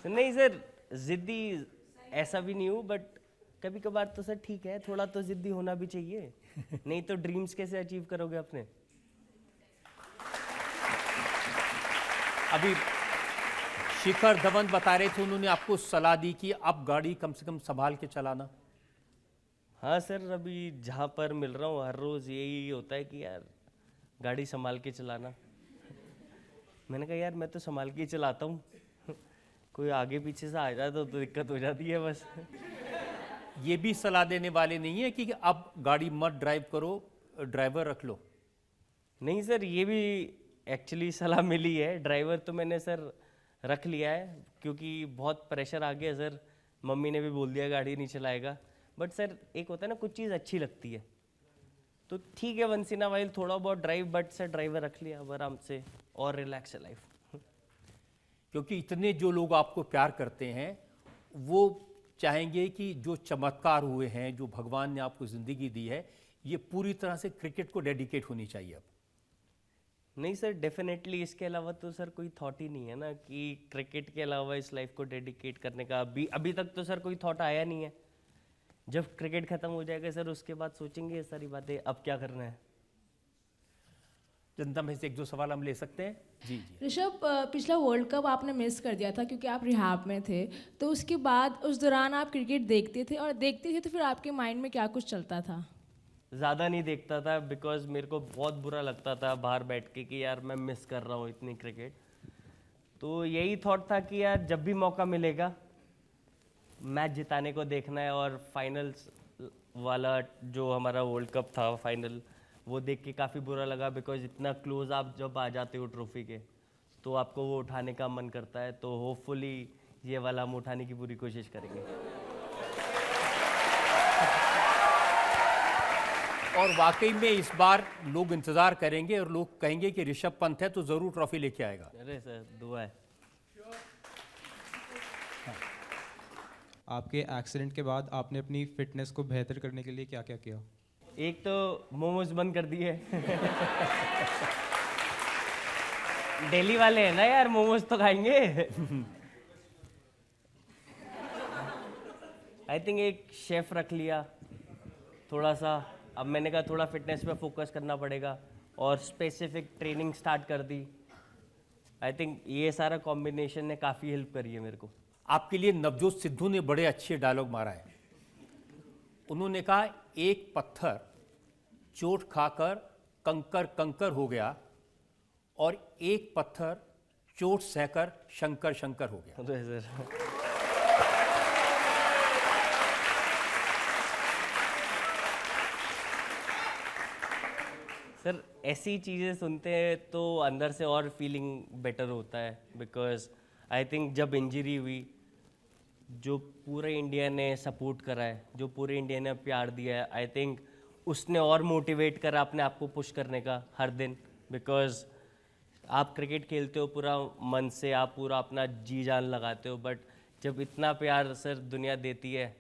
नहीं सर जिद्दी ऐसा भी नहीं हूँ, बट कभी कभार तो सर ठीक है, थोड़ा तो जिद्दी होना भी चाहिए, नहीं तो ड्रीम्स कैसे अचीव करोगे अपने। अभी शिखर धवन बता रहे थे, उन्होंने आपको सलाह दी कि अब गाड़ी कम से कम संभाल के चलाना। हाँ सर, अभी जहाँ पर मिल रहा हूँ हर रोज़ यही होता है कि यार गाड़ी संभाल के चलाना। मैंने कहा यार मैं तो संभाल के ही चलाता हूँ, कोई आगे पीछे से आ जाए तो दिक्कत हो जाती है बस। ये भी सलाह देने वाले नहीं है कि अब गाड़ी मत ड्राइव करो, ड्राइवर रख लो? नहीं सर, ये भी एक्चुअली सलाह मिली है, ड्राइवर तो मैंने सर रख लिया है क्योंकि बहुत प्रेशर आ गया सर, मम्मी ने भी बोल दिया गाड़ी नहीं चलाएगा। बट सर एक होता है ना, कुछ चीज़ अच्छी लगती है तो ठीक है, वंस इन अ वाइल थोड़ा बहुत ड्राइव, बट सर ड्राइवर रख लिया अब आराम से और रिलैक्स है लाइफ। क्योंकि इतने जो लोग आपको प्यार करते हैं वो चाहेंगे कि जो चमत्कार हुए हैं, जो भगवान ने आपको ज़िंदगी दी है, ये पूरी तरह से क्रिकेट को डेडिकेट होनी चाहिए अब। नहीं सर, डेफिनेटली इसके अलावा तो सर कोई थॉट ही नहीं है ना कि क्रिकेट के अलावा इस लाइफ को डेडिकेट करने का। अभी तक तो सर कोई थॉट आया नहीं है। जब क्रिकेट ख़त्म हो जाएगा सर उसके बाद सोचेंगे ये सारी बातें, अब क्या करना है। जनता में से एक दो सवाल हम ले सकते हैं। जी जी। ऋषभ, पिछला वर्ल्ड कप आपने मिस कर दिया था क्योंकि आप रिहाब में थे, तो उसके बाद उस दौरान आप क्रिकेट देखते थे, और देखते थे तो फिर आपके माइंड में क्या कुछ चलता था? ज़्यादा नहीं देखता था बिकॉज मेरे को बहुत बुरा लगता था बाहर बैठ के कि यार मैं मिस कर रहा हूँ इतनी क्रिकेट। तो यही थॉट था कि यार जब भी मौका मिलेगा मैच जिताने को देखना है, और फाइनल्स वाला जो हमारा वर्ल्ड कप था फाइनल, वो देख के काफ़ी बुरा लगा बिकॉज इतना क्लोज आप जब आ जाते हो ट्रॉफी के तो आपको वो उठाने का मन करता है। तो होपफुली ये वाला हम उठाने की पूरी कोशिश करेंगे। और वाकई में इस बार लोग इंतजार करेंगे और लोग कहेंगे कि ऋषभ पंत है तो जरूर ट्रॉफी लेके आएगा। अरे सर दुआ है। आपके एक्सीडेंट के बाद आपने अपनी फिटनेस को बेहतर करने के लिए क्या क्या किया? एक तो मोमोज बंद कर दिए दिल्ली वाले हैं ना यार, मोमोज तो खाएंगे। आई थिंक एक शेफ रख लिया थोड़ा सा। अब मैंने कहा थोड़ा फिटनेस पे फोकस करना पड़ेगा और स्पेसिफिक ट्रेनिंग स्टार्ट कर दी। आई थिंक ये सारा कॉम्बिनेशन ने काफ़ी हेल्प करी है मेरे को। आपके लिए नवजोत सिद्धू ने बड़े अच्छे डायलॉग मारा है। उन्होंने कहा एक पत्थर चोट खाकर कंकर कंकर हो गया और एक पत्थर चोट सहकर शंकर शंकर हो गया। तो सर सर ऐसी चीज़ें सुनते हैं तो अंदर से और फीलिंग बेटर होता है बिकॉज आई थिंक जब इंजरी हुई, जो पूरे इंडिया ने सपोर्ट करा है, जो पूरे इंडिया ने प्यार दिया है, आई थिंक उसने और मोटिवेट करा अपने आप को पुश करने का हर दिन। बिकॉज आप क्रिकेट खेलते हो पूरा मन से, आप पूरा अपना जी जान लगाते हो, बट जब इतना प्यार सर दुनिया देती है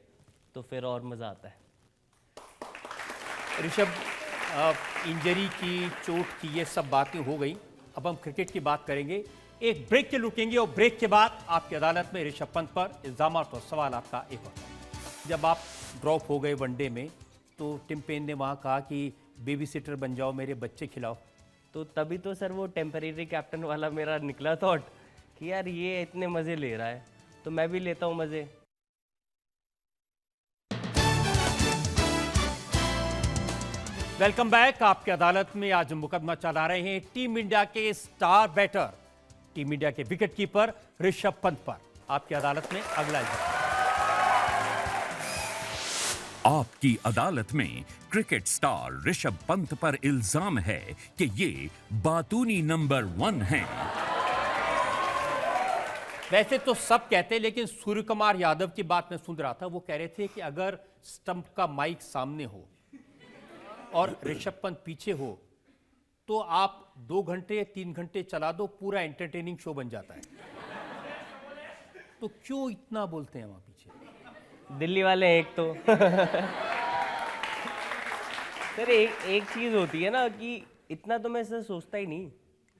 तो फिर और मज़ा आता है। ऋषभ, इंजरी की, चोट की, ये सब बातें हो गई। अब हम क्रिकेट की बात करेंगे। एक ब्रेक के रुकेंगे और ब्रेक के बाद आपकी अदालत में ऋषभ पंत पर इल्जामात और सवाल आपका एक और। जब आप ड्रॉप हो गए वनडे में तो टिम पेन ने वहाँ कहा कि बेबी सिटर बन जाओ, मेरे बच्चे खिलाओ। तो तभी तो सर वो टेम्परेरी कैप्टन वाला मेरा निकला थॉट कि यार ये इतने मज़े ले रहा है तो मैं भी लेता हूँ मज़े। Welcome back. आपकी अदालत में आज हम मुकदमा चला रहे हैं टीम इंडिया के स्टार बैटर, टीम इंडिया के विकेटकीपर ऋषभ पंत पर। आपकी अदालत में अगला इल्जाम। आपकी अदालत में क्रिकेट स्टार ऋषभ पंत पर इल्जाम है कि ये बातूनी नंबर 1 हैं। वैसे तो सब कहते हैं, लेकिन सूर्य कुमार यादव की बात मैं सुन रहा था। वो कह रहे थे कि अगर स्टंप का माइक सामने हो और ऋषभ पंत पीछे हो तो आप 2 घंटे 3 घंटे चला दो, पूरा एंटरटेनिंग शो बन जाता है। तो क्यों इतना बोलते हैं वहां पीछे? दिल्ली वाले हैं एक तो। सर एक चीज़ होती है ना कि इतना तो मैं सर सोचता ही नहीं।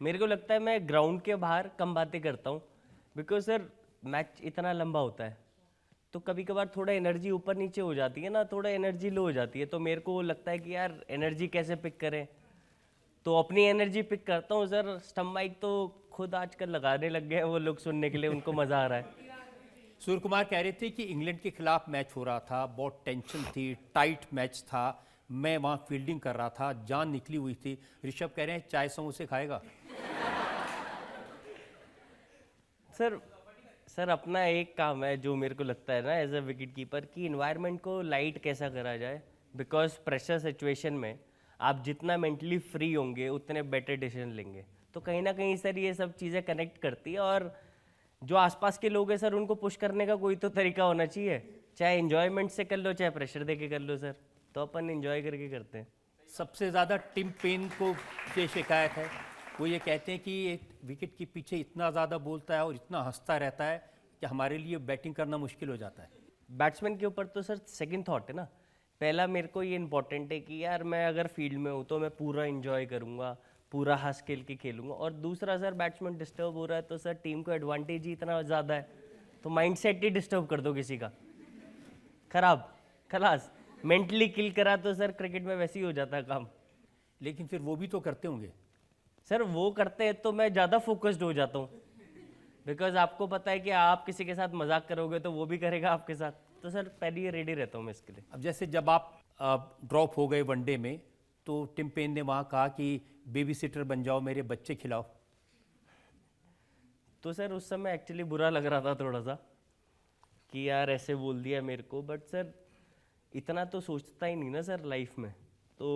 मेरे को लगता है मैं ग्राउंड के बाहर कम बातें करता हूँ बिकॉज सर मैच इतना लंबा होता है तो कभी कभार थोड़ा एनर्जी ऊपर नीचे हो जाती है ना, थोड़ा एनर्जी लो हो जाती है। तो मेरे को लगता है कि यार एनर्जी कैसे पिक करें, तो अपनी एनर्जी पिक करता हूँ सर। स्टंप माइक तो खुद आजकल लगाने लग गए हैं वो लोग सुनने के लिए, उनको मज़ा आ रहा है। सूर्य कुमार कह रहे थे कि इंग्लैंड के खिलाफ मैच हो रहा था, बहुत टेंशन थी, टाइट मैच था, मैं वहाँ फील्डिंग कर रहा था, जान निकली हुई थी। ऋषभ कह रहे हैं चाय समोसे खाएगा। सर अपना एक काम है जो मेरे को लगता है ना एज अ विकेट कीपर कि इन्वायरमेंट को लाइट कैसा करा जाए। बिकॉज प्रेशर सिचुएशन में आप जितना मेंटली फ्री होंगे उतने बेटर डिसीजन लेंगे। तो कहीं ना कहीं सर ये सब चीज़ें कनेक्ट करती है, और जो आसपास के लोग हैं सर उनको पुश करने का कोई तो तरीका होना चाहिए, चाहे एंजॉयमेंट से कर लो चाहे प्रेशर दे के कर लो सर। तो अपन एंजॉय करके करते हैं। सबसे ज़्यादा टिम पेन को ये शिकायत है, वो ये कहते हैं कि एक विकेट के पीछे इतना ज़्यादा बोलता है और इतना हंसता रहता है कि हमारे लिए बैटिंग करना मुश्किल हो जाता है। बैट्समैन के ऊपर तो सर सेकंड थॉट है ना। पहला मेरे को ये इंपॉर्टेंट है कि यार मैं अगर फील्ड में हूँ तो मैं पूरा एंजॉय करूँगा, पूरा हंस खेल के खेलूँगा। और दूसरा सर बैट्समैन डिस्टर्ब हो रहा है तो सर टीम को एडवांटेज ही इतना ज़्यादा है तो माइंडसेट ही डिस्टर्ब कर दो किसी का खराब, खलास मेंटली किल करा तो सर क्रिकेट में वैसे ही हो जाता है काम। लेकिन फिर वो भी तो करते होंगे। सर वो करते हैं तो मैं ज़्यादा फोकस्ड हो जाता हूँ, बिकॉज आपको पता है कि आप किसी के साथ मजाक करोगे तो वो भी करेगा आपके साथ, तो सर पहले ही रेडी रहता हूँ मैं इसके लिए। अब जैसे जब आप ड्रॉप हो गए वनडे में, तो टिम पेन ने वहाँ कहा कि बेबी सिटर बन जाओ, मेरे बच्चे खिलाओ। तो सर उस समय एक्चुअली बुरा लग रहा था थोड़ा सा कि यार ऐसे बोल दिया मेरे को, बट सर इतना तो सोचता ही नहीं ना सर लाइफ में। तो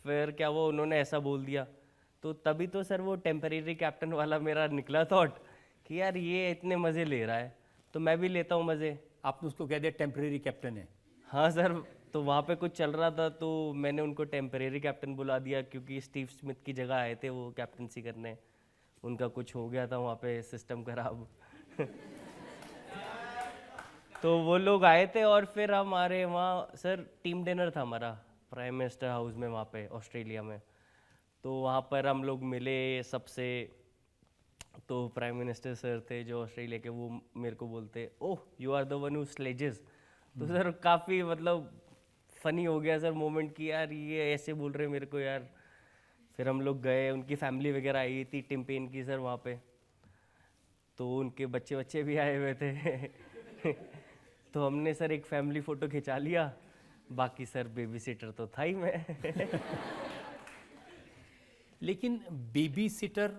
फिर क्या वो उन्होंने ऐसा बोल दिया, तो तभी तो सर वो टेम्परेरी कैप्टन वाला मेरा निकला थॉट कि यार ये इतने मज़े ले रहा है तो मैं भी लेता हूँ मज़े। आपने उसको कह दिया टेम्परेरी कैप्टन है। हाँ सर, तो वहाँ पे कुछ चल रहा था तो मैंने उनको टेम्परेरी कैप्टन बुला दिया, क्योंकि स्टीव स्मिथ की जगह आए थे वो कैप्टनसी करने, उनका कुछ हो गया था वहाँ पे सिस्टम खराब तो वो लोग आए थे और फिर हमारे वहाँ सर टीम डिनर था हमारा प्राइम मिनिस्टर हाउस में वहाँ पे ऑस्ट्रेलिया में। तो वहाँ पर हम लोग मिले सबसे, तो प्राइम मिनिस्टर सर थे जो ऑस्ट्रेलिया के, वो मेरे को बोलते oh you are the one who sledges. तो सर काफ़ी मतलब फ़नी हो गया सर मोमेंट कि यार ये ऐसे बोल रहे मेरे को यार। फिर हम लोग गए, उनकी फैमिली वगैरह आई थी टिम पेन की सर वहाँ पे, तो उनके बच्चे भी आए हुए थे तो हमने सर एक फैमिली फ़ोटो खिंचा लिया, बाकी सर बेबी सिटर तो था ही मैं लेकिन बेबी सिटर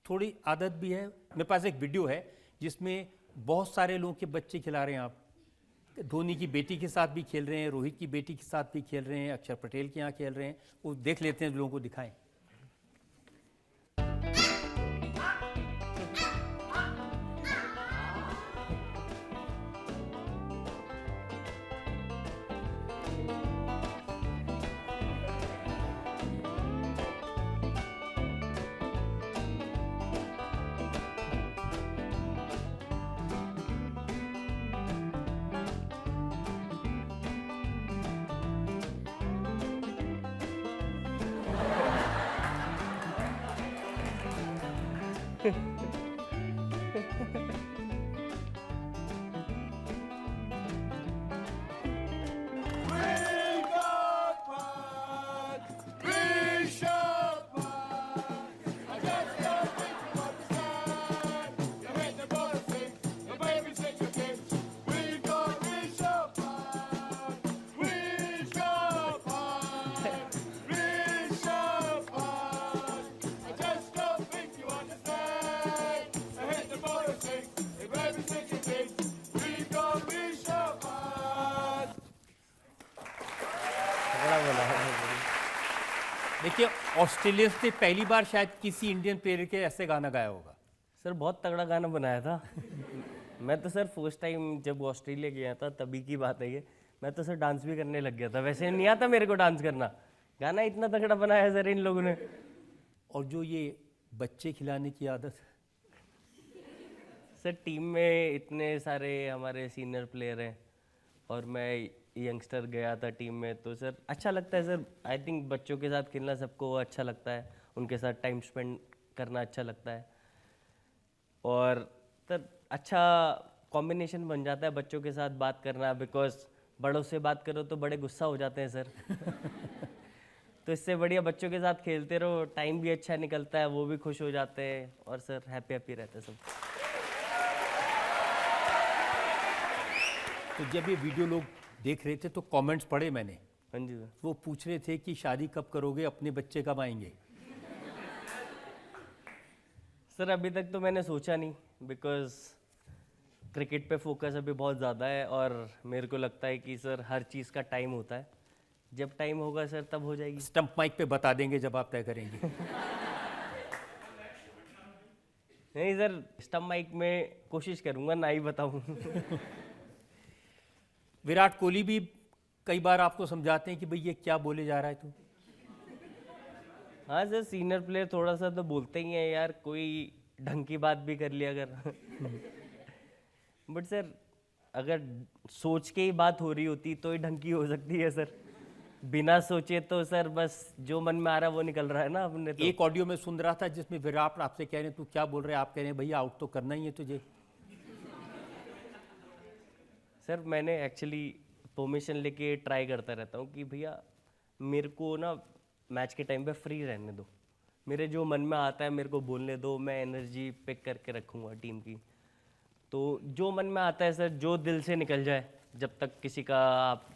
थोड़ी आदत भी है। मेरे पास एक वीडियो है जिसमें बहुत सारे लोगों के बच्चे खिला रहे हैं आप। धोनी की बेटी के साथ भी खेल रहे हैं, रोहित की बेटी के साथ भी खेल रहे हैं, अक्षर पटेल के यहाँ खेल रहे हैं। वो देख लेते हैं, लोगों को दिखाएं। देखिए, ऑस्ट्रेलिया से पहली बार शायद किसी इंडियन प्लेयर के ऐसे गाना गाया होगा। सर बहुत तगड़ा गाना बनाया था मैं तो सर फर्स्ट टाइम जब ऑस्ट्रेलिया गया था तभी की बात है ये, मैं तो सर डांस भी करने लग गया था। वैसे नहीं आता मेरे को डांस करना, गाना इतना तगड़ा बनाया सर इन लोगों ने। और जो ये बच्चे खिलाने की आदत, सर टीम में इतने सारे हमारे सीनियर प्लेयर हैं और मैं यंगस्टर गया था टीम में, तो सर अच्छा लगता है सर। आई थिंक बच्चों के साथ खेलना सबको अच्छा लगता है, उनके साथ टाइम स्पेंड करना अच्छा लगता है और सर अच्छा कॉम्बिनेशन बन जाता है बच्चों के साथ बात करना, बिकॉज बड़ों से बात करो तो बड़े गुस्सा हो जाते हैं सर तो इससे बढ़िया बच्चों के साथ खेलते रहो, टाइम भी अच्छा निकलता है, वो भी खुश हो जाते हैं और सर हैप्पी हैप्पी रहते हैं सब। तो जब ये वीडियो लोग देख रहे थे तो कमेंट्स पढ़े मैंने, हाँ जी सर। वो पूछ रहे थे कि शादी कब करोगे, अपने बच्चे कब आएंगे। सर अभी तक तो मैंने सोचा नहीं, बिकॉज क्रिकेट पे फोकस अभी बहुत ज़्यादा है और मेरे को लगता है कि सर हर चीज़ का टाइम होता है, जब टाइम होगा सर तब हो जाएगी। स्टंप माइक पे बता देंगे जब आप तय करेंगे नहीं सर, स्टंप माइक में कोशिश करूँगा ना ही बताऊँ विराट कोहली भी कई बार आपको समझाते हैं कि भाई ये क्या बोले जा रहा है तू। हाँ सर, सीनियर प्लेयर थोड़ा सा तो बोलते ही हैं यार, कोई ढंग की बात भी कर लिया अगर बट सर अगर सोच के ही बात हो रही होती तो ही ढंग की हो सकती है सर, बिना सोचे तो सर बस जो मन में आ रहा है वो निकल रहा है ना अपने। तो एक ऑडियो में सुन रहा था जिसमें विराट आपसे कह रहे हैं तू क्या बोल रहे हैं, आप कह रहे हैं भैया आउट तो करना ही है तुझे। सर मैंने एक्चुअली परमिशन लेके ट्राई करता रहता हूँ कि भैया मेरे को ना मैच के टाइम पे फ्री रहने दो, मेरे जो मन में आता है मेरे को बोलने दो, मैं एनर्जी पिक करके रखूँगा टीम की। तो जो मन में आता है सर, जो दिल से निकल जाए, जब तक किसी का आप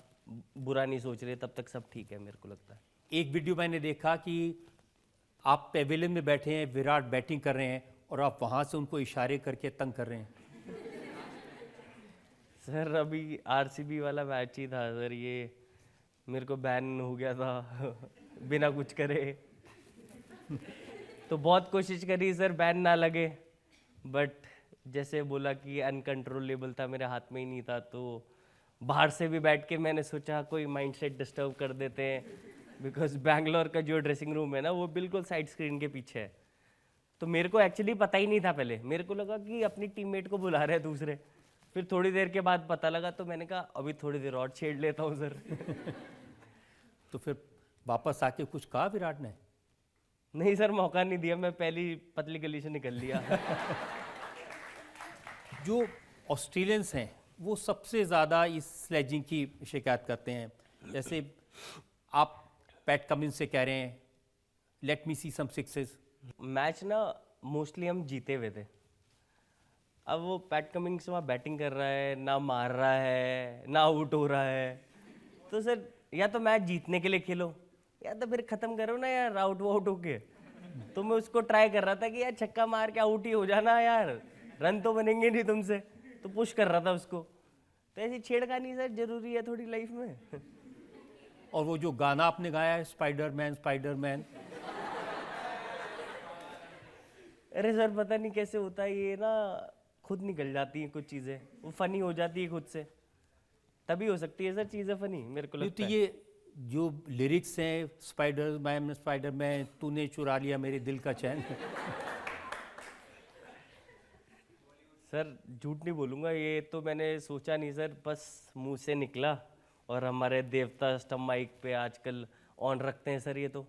बुरा नहीं सोच रहे तब तक सब ठीक है मेरे को लगता है। एक वीडियो मैंने देखा कि आप पेविलियन में बैठे हैं, विराट बैटिंग कर रहे हैं और आप वहाँ से उनको इशारे करके तंग कर रहे हैं। सर अभी आरसीबी वाला मैच ही था सर, ये मेरे को बैन हो गया था बिना कुछ करे। तो बहुत कोशिश करी सर बैन ना लगे, बट जैसे बोला कि अनकंट्रोलेबल था, मेरे हाथ में ही नहीं था। तो बाहर से भी बैठ के मैंने सोचा कोई माइंडसेट डिस्टर्ब कर देते हैं, बिकॉज बैंगलोर का जो ड्रेसिंग रूम है ना वो बिल्कुल साइड स्क्रीन के पीछे है। तो मेरे को एक्चुअली पता ही नहीं था पहले, मेरे को लगा कि अपनी टीममेट को बुला रहे हैं दूसरे। फिर थोड़ी देर के बाद पता लगा, तो मैंने कहा अभी थोड़ी देर और छेड़ लेता हूँ सर। तो फिर वापस आके कुछ कहा विराट ने? नहीं सर, मौका नहीं दिया, मैं पहली पतली गली से निकल लिया। जो ऑस्ट्रेलियंस हैं वो सबसे ज़्यादा इस स्लेजिंग की शिकायत करते हैं। जैसे आप पैट कमिंस से कह रहे हैं लेट मी सी सम सिक्सेस। मैच ना मोस्टली हम जीते हुए थे, अब वो पैट कमिंग्स वहाँ बैटिंग कर रहा है, ना मार रहा है ना आउट हो रहा है। तो सर या तो मैच जीतने के लिए खेलो या तो फिर ख़त्म करो ना यार, आउट वाउट होके। तो मैं उसको ट्राई कर रहा था कि यार छक्का मार के आउट ही हो जाना यार, रन तो बनेंगे नहीं तुमसे। तो पुश कर रहा था उसको। तो ऐसी छेड़खानी सर जरूरी है थोड़ी लाइफ में। और वो जो गाना आपने गाया है स्पाइडरमैन स्पाइडरमैन, अरे सर पता नहीं कैसे होता है ये ना, खुद निकल जाती हैं कुछ चीज़ें, वो फनी हो जाती है खुद से, तभी हो सकती है सर चीज़ें फनी मेरे को तो लगता है। ये जो लिरिक्स हैं स्पाइडरमैन स्पाइडरमैन तूने चुरा लिया मेरे दिल का चैन। सर झूठ नहीं बोलूँगा, ये तो मैंने सोचा नहीं सर, बस मुंह से निकला। और हमारे देवता स्टम माइक पे आजकल ऑन रखते हैं सर ये तो।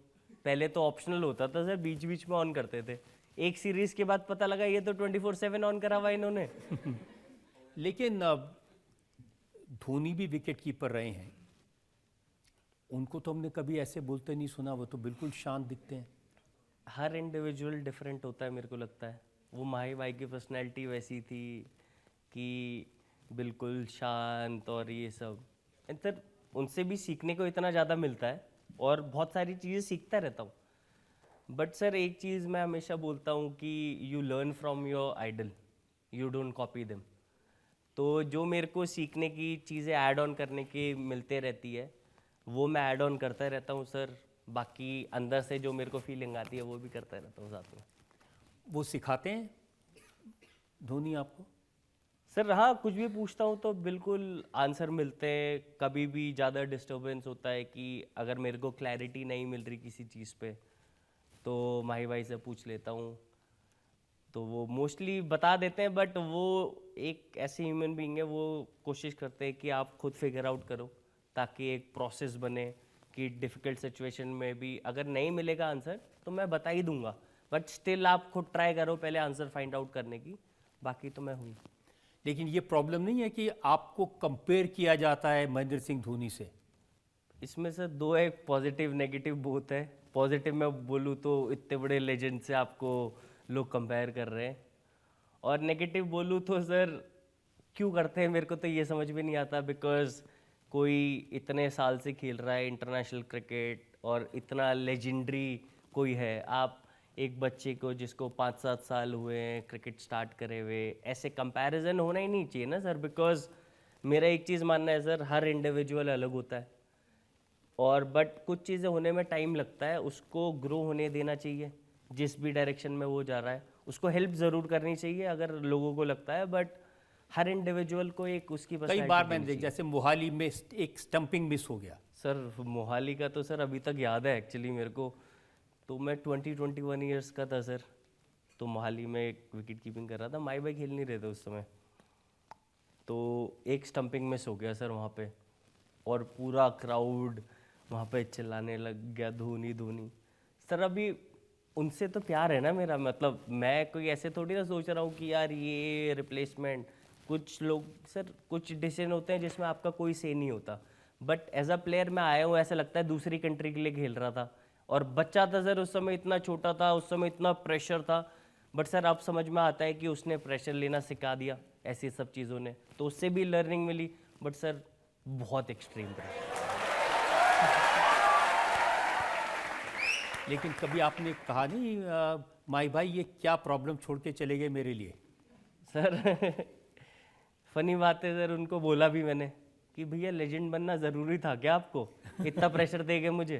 पहले तो ऑप्शनल होता था सर, बीच बीच में ऑन करते थे। एक सीरीज के बाद पता लगा ये तो 24/7 ऑन करा हुआ इन्होंने। लेकिन धोनी भी विकेट कीपर रहे हैं, उनको तो हमने कभी ऐसे बोलते नहीं सुना, वो तो बिल्कुल शांत दिखते हैं। हर इंडिविजुअल डिफरेंट होता है मेरे को लगता है। वो माही भाई की पर्सनैलिटी वैसी थी कि बिल्कुल शांत और ये सब। सर उनसे भी सीखने को इतना ज़्यादा मिलता है और बहुत सारी चीज़ें सीखता रहता हूँ। बट सर एक चीज़ मैं हमेशा बोलता हूँ कि you learn from your idol, you don't copy them. तो जो मेरे को सीखने की चीज़ें ऐड ऑन करने की मिलते रहती है वो मैं ऐड ऑन करता रहता हूँ सर। बाकी अंदर से जो मेरे को फीलिंग आती है वो भी करता रहता हूँ साथ में। वो सिखाते हैं धोनी आपको? सर हाँ, कुछ भी पूछता हूँ तो बिल्कुल आंसर मिलते हैं। कभी भी ज़्यादा डिस्टर्बेंस होता है कि अगर मेरे को क्लैरिटी नहीं मिल रही किसी चीज़ पे तो माही भाई से पूछ लेता हूँ, तो वो मोस्टली बता देते हैं। बट वो एक ऐसे ह्यूमन बीइंग है, वो कोशिश करते हैं कि आप खुद फिगर आउट करो ताकि एक प्रोसेस बने कि डिफ़िकल्ट सिचुएशन में भी अगर नहीं मिलेगा आंसर तो मैं बता ही दूंगा, बट स्टिल आप खुद ट्राई करो पहले आंसर फाइंड आउट करने की। बाकी तो मैं हूँ। लेकिन ये प्रॉब्लम नहीं है कि आपको कंपेयर किया जाता है महेंद्र सिंह धोनी से? इसमें से दो है, पॉजिटिव नेगेटिव बोथ है। पॉजिटिव में बोलूँ तो इतने बड़े लेजेंड से आपको लोग कंपेयर कर रहे हैं, और नेगेटिव बोलूँ तो सर क्यों करते हैं मेरे को तो ये समझ में नहीं आता। बिकॉज कोई इतने साल से खेल रहा है इंटरनेशनल क्रिकेट और इतना लेजेंडरी कोई है, आप एक बच्चे को जिसको 5-7 साल हुए हैं क्रिकेट स्टार्ट करे हुए, ऐसे कंपैरिजन होना ही नहीं चाहिए ना सर। बिकॉज मेरा एक चीज़ मानना है सर, हर इंडिविजुअल अलग होता है और बट कुछ चीज़ें होने में टाइम लगता है, उसको ग्रो होने देना चाहिए। जिस भी डायरेक्शन में वो जा रहा है उसको हेल्प ज़रूर करनी चाहिए अगर लोगों को लगता है, बट हर इंडिविजुअल को एक उसकी कई बार मैंने देखा जैसे मोहाली में एक स्टंपिंग मिस हो गया। सर मोहाली का तो सर अभी तक याद है एक्चुअली मेरे को। तो मैं 21 ईयर्स का था सर, तो मोहाली में एक विकेट कीपिंग कर रहा था, माई भाई खेल नहीं रहे थे उस समय। तो एक स्टंपिंग मिस हो गया सर वहाँ पे, और पूरा क्राउड वहाँ पे चिल्लाने लग गया धोनी धोनी। सर अभी उनसे तो प्यार है ना मेरा, मतलब मैं कोई ऐसे थोड़ी ना सोच रहा हूँ कि यार ये रिप्लेसमेंट, कुछ लोग सर कुछ डिसीजन होते हैं जिसमें आपका कोई से नहीं होता, बट एज अ प्लेयर मैं आया हूँ, ऐसा लगता है दूसरी कंट्री के लिए खेल रहा था और बच्चा था सर, उस समय इतना छोटा था, उस समय इतना प्रेशर था, बट सर अब समझ में आता है कि उसने प्रेशर लेना सिखा दिया ऐसी सब चीज़ों ने, तो उससे भी लर्निंग मिली, बट सर बहुत एक्सट्रीम प्रेशर। लेकिन कभी आपने कहा नहीं माई भाई ये क्या प्रॉब्लम छोड़ के चले गए मेरे लिए? सर फनी बात है सर, उनको बोला भी मैंने कि भैया लेजेंड बनना ज़रूरी था क्या आपको, इतना प्रेशर देगे मुझे?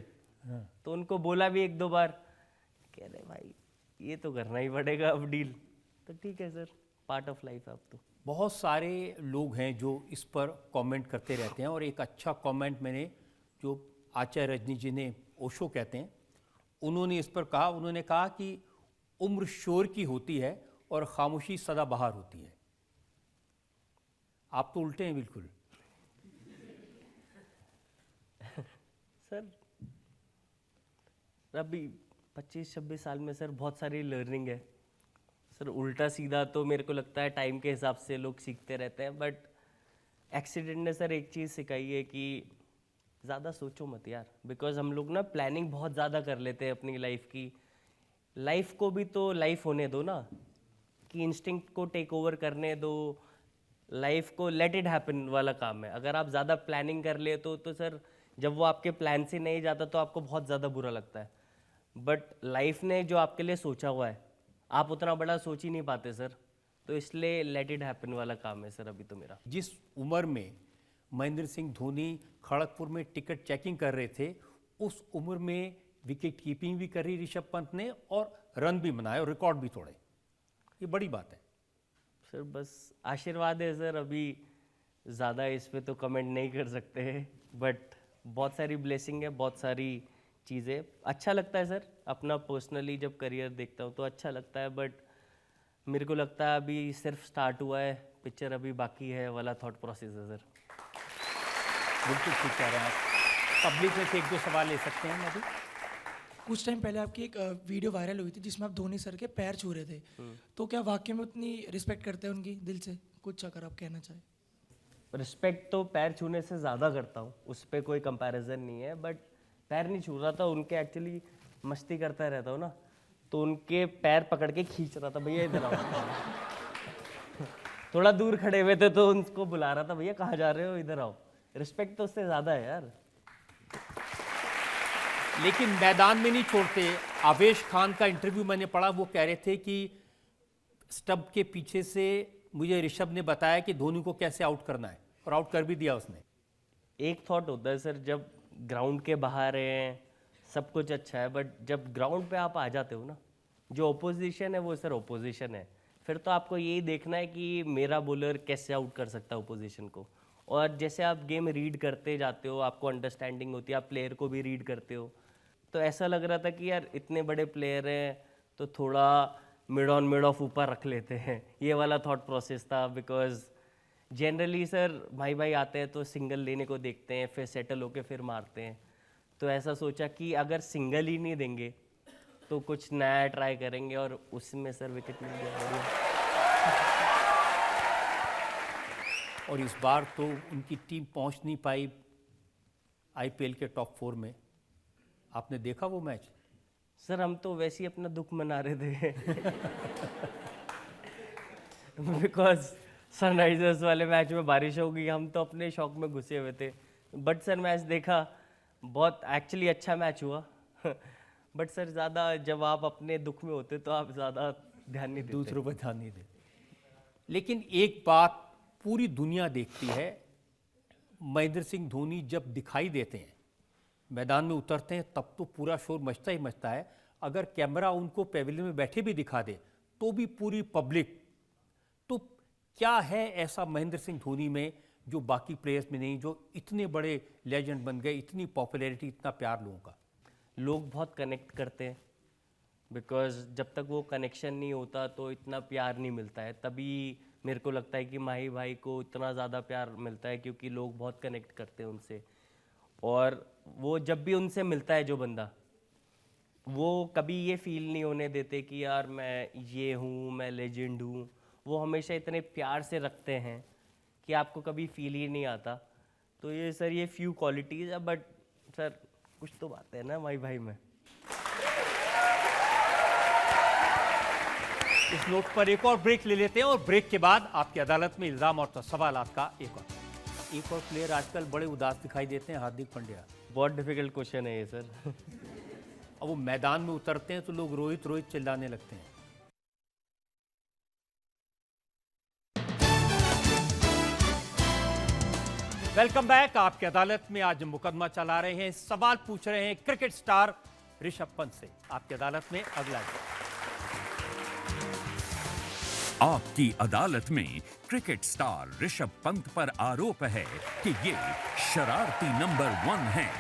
तो उनको बोला भी एक दो बार, कह रहे भाई ये तो करना ही पड़ेगा अब डील, तो ठीक है सर, पार्ट ऑफ लाइफ है अब तो। बहुत सारे लोग हैं जो इस पर कमेंट करते रहते हैं और एक अच्छा कमेंट मैंने जो आचार्य रजनी जी ने, ओशो कहते हैं, उन्होंने इस पर कहा, उन्होंने कहा कि उम्र शोर की होती है और खामोशी सदाबहार होती है। आप तो उल्टे हैं बिल्कुल। सर अभी 25-26 साल में सर बहुत सारी लर्निंग है सर, उल्टा सीधा तो मेरे को लगता है टाइम के हिसाब से लोग सीखते रहते हैं, बट एक्सीडेंट ने सर एक चीज़ सिखाई है कि ज़्यादा सोचो मत यार, बिकॉज हम लोग ना प्लानिंग बहुत ज़्यादा कर लेते हैं अपनी लाइफ की, लाइफ को भी तो लाइफ होने दो ना, कि इंस्टिंक्ट को टेक ओवर करने दो, लाइफ को लेट इट हैपन वाला काम है। अगर आप ज़्यादा प्लानिंग कर ले तो सर जब वो आपके प्लान से नहीं जाता तो आपको बहुत ज़्यादा बुरा लगता है, बट लाइफ ने जो आपके लिए सोचा हुआ है आप उतना बड़ा सोच ही नहीं पाते सर, तो इसलिए लेट इट हैपन वाला काम है सर अभी तो मेरा। जिस उम्र में महेंद्र सिंह धोनी खड़गपुर में टिकट चेकिंग कर रहे थे, उस उम्र में विकेट कीपिंग भी करी ऋषभ पंत ने और रन भी बनाए और रिकॉर्ड भी तोड़े, ये बड़ी बात है। सर बस आशीर्वाद है सर, अभी ज़्यादा इस पे तो कमेंट नहीं कर सकते हैं, बट बहुत सारी ब्लेसिंग है, बहुत सारी चीज़ें, अच्छा लगता है सर अपना पर्सनली जब करियर देखता हूँ तो अच्छा लगता है, बट मेरे को लगता है अभी सिर्फ स्टार्ट हुआ है, पिक्चर अभी बाकी है वाला थॉट प्रोसेस है सर। बिल्कुल ठीक कह रहे हैं आप। पब्लिक में से एक दो सवाल ले सकते हैं अभी। कुछ टाइम पहले आपकी एक वीडियो वायरल हुई थी जिसमें आप धोनी सर के पैर छू रहे थे, तो क्या वाकई में उतनी रिस्पेक्ट करते हैं उनकी दिल से? कुछ अगर आप कहना चाहें। रिस्पेक्ट तो पैर छूने से ज़्यादा करता हूँ, उस पर कोई कंपैरिजन नहीं है, बट पैर नहीं छू रहा था, उनके एक्चुअली मस्ती करता रहता हूँ ना, तो उनके पैर पकड़ के खींच रहा था, भैया इधर आओ। थोड़ा दूर खड़े हुए थे तो उनको बुला रहा था, भैया कहाँ जा रहे हो, इधर आओ। रिस्पेक्ट तो उससे ज़्यादा है यार। लेकिन मैदान में नहीं छोड़ते। आवेश खान का इंटरव्यू मैंने पढ़ा, वो कह रहे थे कि स्टंप के पीछे से मुझे ऋषभ ने बताया कि धोनी को कैसे आउट करना है और आउट कर भी दिया उसने। एक थॉट होता है सर, जब ग्राउंड के बाहर हैं सब कुछ अच्छा है, बट जब ग्राउंड पे आप आ जाते हो ना, जो ओपोजिशन है वो सर ओपोजिशन है, फिर तो आपको यही देखना है कि मेरा बॉलर कैसे आउट कर सकता है ओपोजिशन को, और जैसे आप गेम रीड करते जाते हो आपको अंडरस्टैंडिंग होती है, आप प्लेयर को भी रीड करते हो, तो ऐसा लग रहा था कि यार इतने बड़े प्लेयर हैं तो थोड़ा मिड ऑन मिड ऑफ ऊपर रख लेते हैं, ये वाला थॉट प्रोसेस था। बिकॉज जनरली सर भाई आते हैं तो सिंगल लेने को देखते हैं, फिर सेटल होके फिर मारते हैं, तो ऐसा सोचा कि अगर सिंगल ही नहीं देंगे तो कुछ नया ट्राई करेंगे, और उसमें सर विकेट मिल गया, बढ़िया। और इस बार तो उनकी टीम पहुंच नहीं पाई आईपीएल के टॉप 4 में। आपने देखा वो मैच? सर हम तो वैसे ही अपना दुख मना रहे थे बिकॉज सनराइजर्स वाले मैच में बारिश हो गई, हम तो अपने शौक में घुसे हुए थे, बट सर मैच देखा, बहुत एक्चुअली अच्छा मैच हुआ बट सर ज़्यादा जब आप अपने दुख में होते तो आप ज़्यादा ध्यान नहीं देते, दूसरों पर ध्यान नहीं देते। लेकिन एक बात पूरी दुनिया देखती है, महेंद्र सिंह धोनी जब दिखाई देते हैं, मैदान में उतरते हैं, तब तो पूरा शोर मचता ही मचता है। अगर कैमरा उनको पेविलियन में बैठे भी दिखा दे तो भी पूरी पब्लिक। तो क्या है ऐसा महेंद्र सिंह धोनी में जो बाकी प्लेयर्स में नहीं, जो इतने बड़े लेजेंड बन गए, इतनी पॉपुलैरिटी, इतना प्यार लोगों का? लोग बहुत कनेक्ट करते हैं, बिकॉज जब तक वो कनेक्शन नहीं होता तो इतना प्यार नहीं मिलता है, तभी मेरे को लगता है कि माही भाई को इतना ज़्यादा प्यार मिलता है, क्योंकि लोग बहुत कनेक्ट करते हैं उनसे, और वो जब भी उनसे मिलता है जो बंदा, वो कभी ये फील नहीं होने देते कि यार मैं ये हूँ, मैं लेजेंड हूँ, वो हमेशा इतने प्यार से रखते हैं कि आपको कभी फील ही नहीं आता। तो ये सर ये फ्यू क्वालिटीज़ है, बट सर कुछ तो बात है ना माई भाई में। इस नोट पर एक और ब्रेक ले लेते हैं और ब्रेक के बाद आपकी अदालत में इल्जाम और सवालात का एक और प्लेयर आजकल बड़े उदास दिखाई देते हैं, हार्दिक पांड्या। बहुत डिफिकल्ट क्वेश्चन है ये सर। अब वो मैदान में उतरते हैं तो लोग रोहित रोहित चिल्लाने लगते हैं। Welcome back. आपकी अदालत में आज मुकदमा चला रहे हैं, सवाल पूछ रहे हैं क्रिकेट स्टार ऋषभ पंत से। आपकी अदालत में अगला आपकी अदालत में क्रिकेट स्टार ऋषभ पंत पर आरोप है कि ये शरारती नंबर 1 हैं।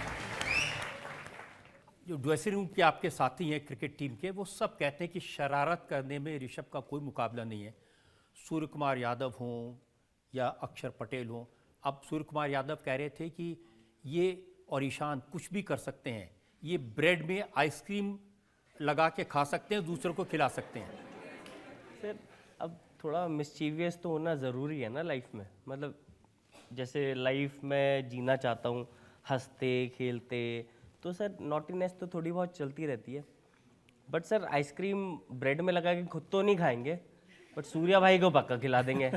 जो ड्रेसिंग रूम के आपके साथी हैं क्रिकेट टीम के, वो सब कहते हैं कि शरारत करने में ऋषभ का कोई मुकाबला नहीं है। सूर्य कुमार यादव हों या अक्षर पटेल हों। अब सूर्य कुमार यादव कह रहे थे कि ये और ईशान कुछ भी कर सकते हैं, ये ब्रेड में आइसक्रीम लगा के खा सकते हैं, दूसरों को खिला सकते हैं। सर अब थोड़ा मिस्चीवियस तो होना ज़रूरी है ना लाइफ में। मतलब जैसे लाइफ में जीना चाहता हूँ हंसते खेलते, तो सर नॉटीनेस तो थोड़ी बहुत चलती रहती है। बट सर आइसक्रीम ब्रेड में लगा के खुद तो नहीं खाएंगे, बट सूर्या भाई को पक्का खिला देंगे।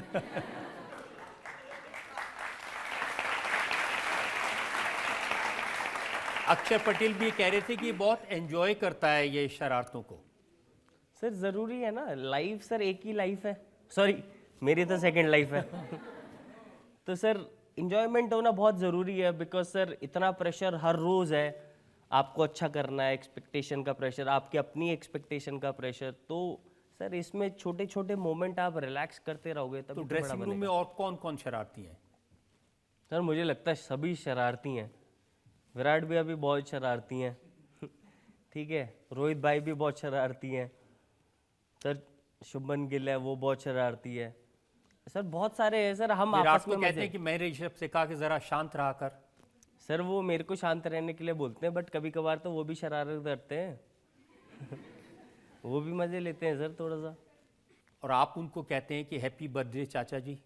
अक्षर पटेल भी कह रहे थे कि बहुत एंजॉय करता है ये शरारतों को। सर ज़रूरी है ना, लाइफ सर एक ही लाइफ है, सॉरी मेरी तो सेकंड लाइफ है। तो सर इंजॉयमेंट होना बहुत ज़रूरी है, बिकॉज सर इतना प्रेशर हर रोज़ है, आपको अच्छा करना है, एक्सपेक्टेशन का प्रेशर, आपकी अपनी एक्सपेक्टेशन का प्रेशर। तो सर इसमें छोटे छोटे मोमेंट आप रिलैक्स करते रहोगे तब तो ड्रेसिंग रूम में और कौन कौन शरारती हैं? सर मुझे लगता है सभी शरारती हैं। विराट भी अभी बहुत शरारती हैं। ठीक है, रोहित भाई भी बहुत शरारती हैं। सर शुभमन गिल है, वो बहुत शरारती है। सर बहुत सारे हैं सर। हम विराट आपस को में कहते मजे। हैं कि मैं ऋषभ से कहा कि जरा शांत रहा कर। सर वो मेरे को शांत रहने के लिए बोलते हैं, बट कभी कभार तो वो भी शरारत करते हैं। वो भी मजे लेते हैं सर थोड़ा सा। और आप उनको कहते हैं कि हैप्पी बर्थडे चाचा जी।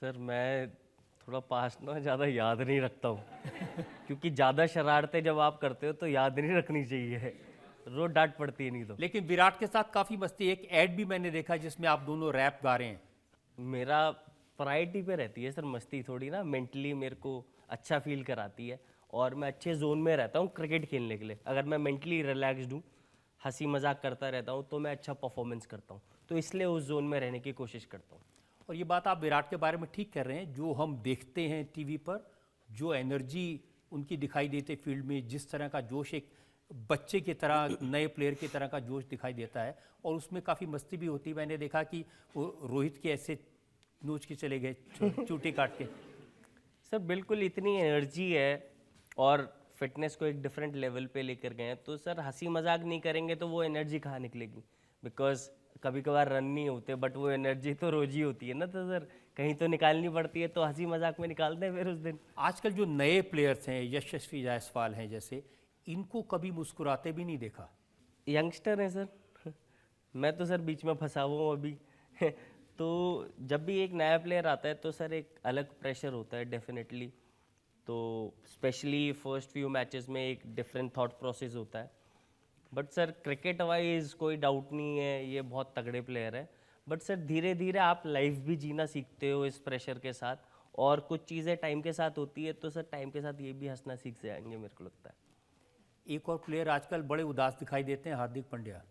सर मैं थोड़ा पास्ट ना ज़्यादा याद नहीं रखता हूँ। क्योंकि ज़्यादा शरारतें जब आप करते हो तो याद नहीं रखनी चाहिए, रोज डांट पड़ती है नहीं तो। लेकिन विराट के साथ काफी मस्ती। एक ऐड भी मैंने देखा जिसमें आप दोनों रैप गा रहे हैं। मेरा प्रायोरिटी पे रहती है सर मस्ती थोड़ी ना, मेंटली मेरे को अच्छा फील कराती है और मैं अच्छे जोन में रहता हूँ क्रिकेट खेलने के लिए। अगर मैं मेंटली रिलैक्स्ड हूँ, हंसी मजाक करता रहता हूँ, तो मैं अच्छा परफॉर्मेंस करता हूँ। तो इसलिए उस जोन में रहने की कोशिश करता हूँ। और ये बात आप विराट के बारे में ठीक कर रहे हैं। जो हम देखते हैं टीवी पर, जो एनर्जी उनकी दिखाई देती फील्ड में, जिस तरह का जोश एक बच्चे की तरह, नए प्लेयर की तरह का जोश दिखाई देता है, और उसमें काफ़ी मस्ती भी होती है। मैंने देखा कि वो रोहित के ऐसे नोच के चले गए चूटी काट के। सर बिल्कुल इतनी एनर्जी है और फिटनेस को एक डिफरेंट लेवल पे लेकर गए हैं, तो सर हंसी मजाक नहीं करेंगे तो वो एनर्जी कहाँ निकलेगी। बिकॉज कभी कभार रन नहीं होते, बट वो एनर्जी तो रोज ही होती है ना, तो सर कहीं तो निकालनी पड़ती है, तो हंसी मजाक में निकालते हैं फिर उस दिन। आजकल जो नए प्लेयर्स हैं, यशस्वी जायसवाल हैं जैसे, इनको कभी मुस्कुराते भी नहीं देखा। यंगस्टर हैं सर। मैं तो सर बीच में फंसा हुआ हूँ अभी। तो जब भी एक नया प्लेयर आता है तो सर एक अलग प्रेशर होता है डेफिनेटली। तो स्पेशली फर्स्ट फ्यू मैचेस में एक डिफरेंट थॉट प्रोसेस होता है। बट सर क्रिकेट वाइज कोई डाउट नहीं है, ये बहुत तगड़े प्लेयर है। बट सर धीरे धीरे आप लाइफ भी जीना सीखते हो इस प्रेशर के साथ, और कुछ चीज़ें टाइम के साथ होती है, तो सर टाइम के साथ ये भी हंसना सीख जाएंगे मेरे को लगता है। एक और प्लेयर आजकल बड़े उदास दिखाई देते हैं, हार्दिक पांड्या।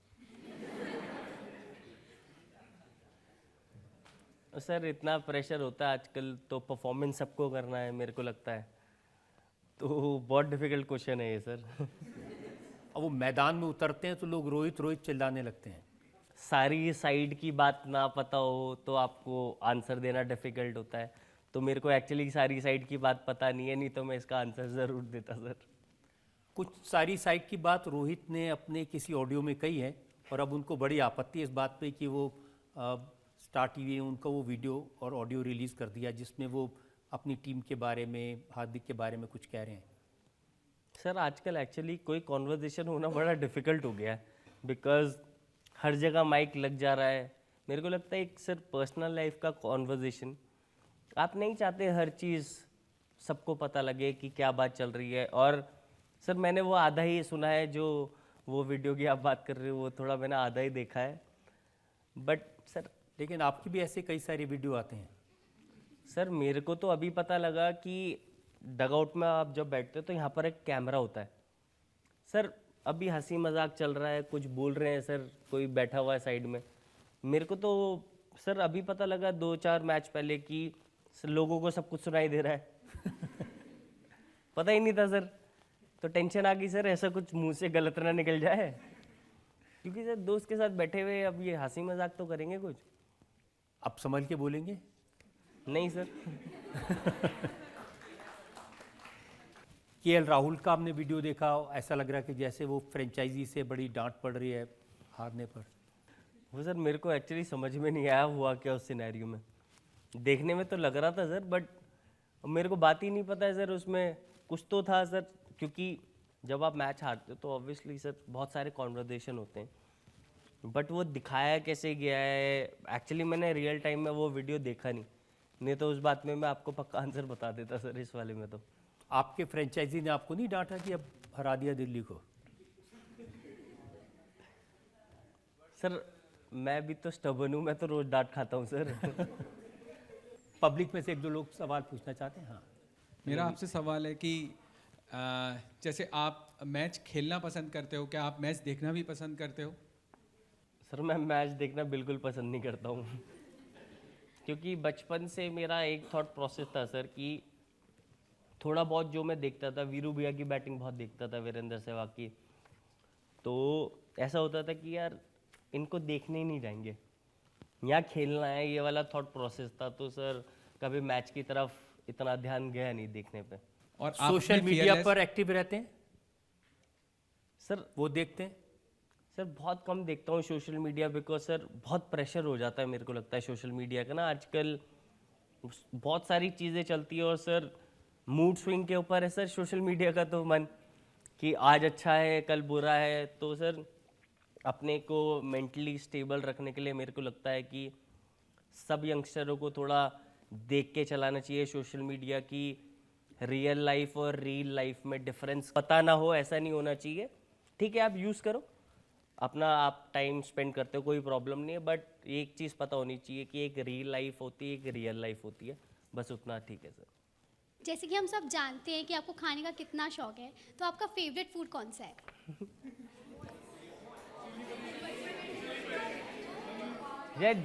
सर इतना प्रेशर होता है आजकल, तो परफॉर्मेंस सबको करना है मेरे को लगता है, तो बहुत डिफिकल्ट क्वेश्चन है ये सर। अब वो मैदान में उतरते हैं तो लोग रोहित रोहित चिल्लाने लगते हैं। सारी साइड की बात ना पता हो तो आपको आंसर देना डिफिकल्ट होता है। तो मेरे को एक्चुअली सारी साइड की बात पता नहीं है, नहीं तो मैं इसका आंसर ज़रूर देता सर। कुछ सारी साइड की बात रोहित ने अपने किसी ऑडियो में कही है, और अब उनको बड़ी आपत्ति है इस बात पे कि वो स्टार टीवी ने उनका वो वीडियो और ऑडियो रिलीज़ कर दिया जिसमें वो अपनी टीम के बारे में, हार्दिक के बारे में कुछ कह रहे हैं। सर आजकल एक्चुअली कोई कॉन्वर्जेशन होना बड़ा डिफिकल्ट हो गया है। बिकॉज हर जगह माइक लग जा रहा है। मेरे को लगता है एक सर पर्सनल लाइफ का कॉन्वर्जेशन, आप नहीं चाहते हर चीज़ सबको पता लगे कि क्या बात चल रही है। और सर मैंने वो आधा ही सुना है, जो वो वीडियो की आप बात कर रहे हो वो थोड़ा मैंने आधा ही देखा है। बट सर लेकिन आपकी भी ऐसे कई सारे वीडियो आते हैं। सर मेरे को तो अभी पता लगा कि डगआउट में आप जब बैठते हो तो यहाँ पर एक कैमरा होता है। सर अभी हंसी मजाक चल रहा है, कुछ बोल रहे हैं सर, कोई बैठा हुआ है साइड में। मेरे को तो सर अभी पता लगा 2-4 मैच पहले कि लोगों को सब कुछ सुनाई दे रहा है। पता ही नहीं था सर, तो टेंशन आ गई सर, ऐसा कुछ मुंह से गलत ना निकल जाए। क्योंकि सर दोस्त के साथ बैठे हुए अब ये हंसी मजाक तो करेंगे कुछ। आप संभल के बोलेंगे? नहीं सर। केएल राहुल का आपने वीडियो देखा, ऐसा लग रहा है कि जैसे वो फ्रेंचाइजी से बड़ी डांट पड़ रही है हारने पर। वो सर मेरे को एक्चुअली समझ में नहीं आया हुआ क्या उस सिनेरियो में। देखने में तो लग रहा था सर, बट मेरे को बात ही नहीं पता है सर उसमें कुछ तो था सर। क्योंकि जब आप मैच हारते हो तो ऑब्वियसली सर बहुत सारे कॉन्वर्सेशन होते हैं, बट वो दिखाया कैसे गया है एक्चुअली मैंने रियल टाइम में वो वीडियो देखा नहीं तो उस बात में मैं आपको पक्का आंसर बता देता सर। इस वाले में तो आपके फ्रेंचाइजी ने आपको नहीं डांटा कि अब हरा दिया दिल्ली को? सर मैं भी तो स्टबर्न हूँ, मैं तो रोज डांट खाता हूँ सर। पब्लिक में से 1-2 लोग सवाल पूछना चाहते हैं। हाँ, मेरा आपसे सवाल है कि जैसे आप मैच खेलना पसंद करते हो, क्या आप मैच देखना भी पसंद करते हो? सर मैं मैच देखना बिल्कुल पसंद नहीं करता हूँ। क्योंकि बचपन से मेरा एक थॉट प्रोसेस था सर कि थोड़ा बहुत जो मैं देखता था, वीरू भैया की बैटिंग बहुत देखता था, वीरेंद्र सहवाग की, तो ऐसा होता था कि यार इनको देखने ही नहीं जाएंगे, यहाँ खेलना है, ये वाला थॉट प्रोसेस था। तो सर कभी मैच की तरफ इतना ध्यान गया नहीं देखने पे। और सोशल मीडिया पर एक्टिव रहते हैं सर? वो देखते हैं? सर बहुत कम देखता हूँ सोशल मीडिया, बिकॉज सर बहुत प्रेशर हो जाता है मेरे को लगता है सोशल मीडिया का ना। आजकल बहुत सारी चीज़ें चलती है और सर मूड स्विंग के ऊपर है सर सोशल मीडिया का तो मन, कि आज अच्छा है कल बुरा है। तो सर अपने को मेंटली स्टेबल रखने के लिए मेरे को लगता है कि सब यंगस्टरों को थोड़ा देख के चलाना चाहिए सोशल मीडिया की। रियल लाइफ और रील लाइफ में डिफरेंस पता ना हो, ऐसा नहीं होना चाहिए। ठीक है आप यूज़ करो अपना, आप टाइम स्पेंड करते हो, कोई प्रॉब्लम नहीं है, बट एक चीज़ पता होनी चाहिए कि एक रियल लाइफ होती है, एक रियल लाइफ होती है, बस उतना ठीक है सर। जैसे कि हम सब जानते हैं कि आपको खाने का कितना शौक है, तो आपका फेवरेट फूड कौन सा है? यार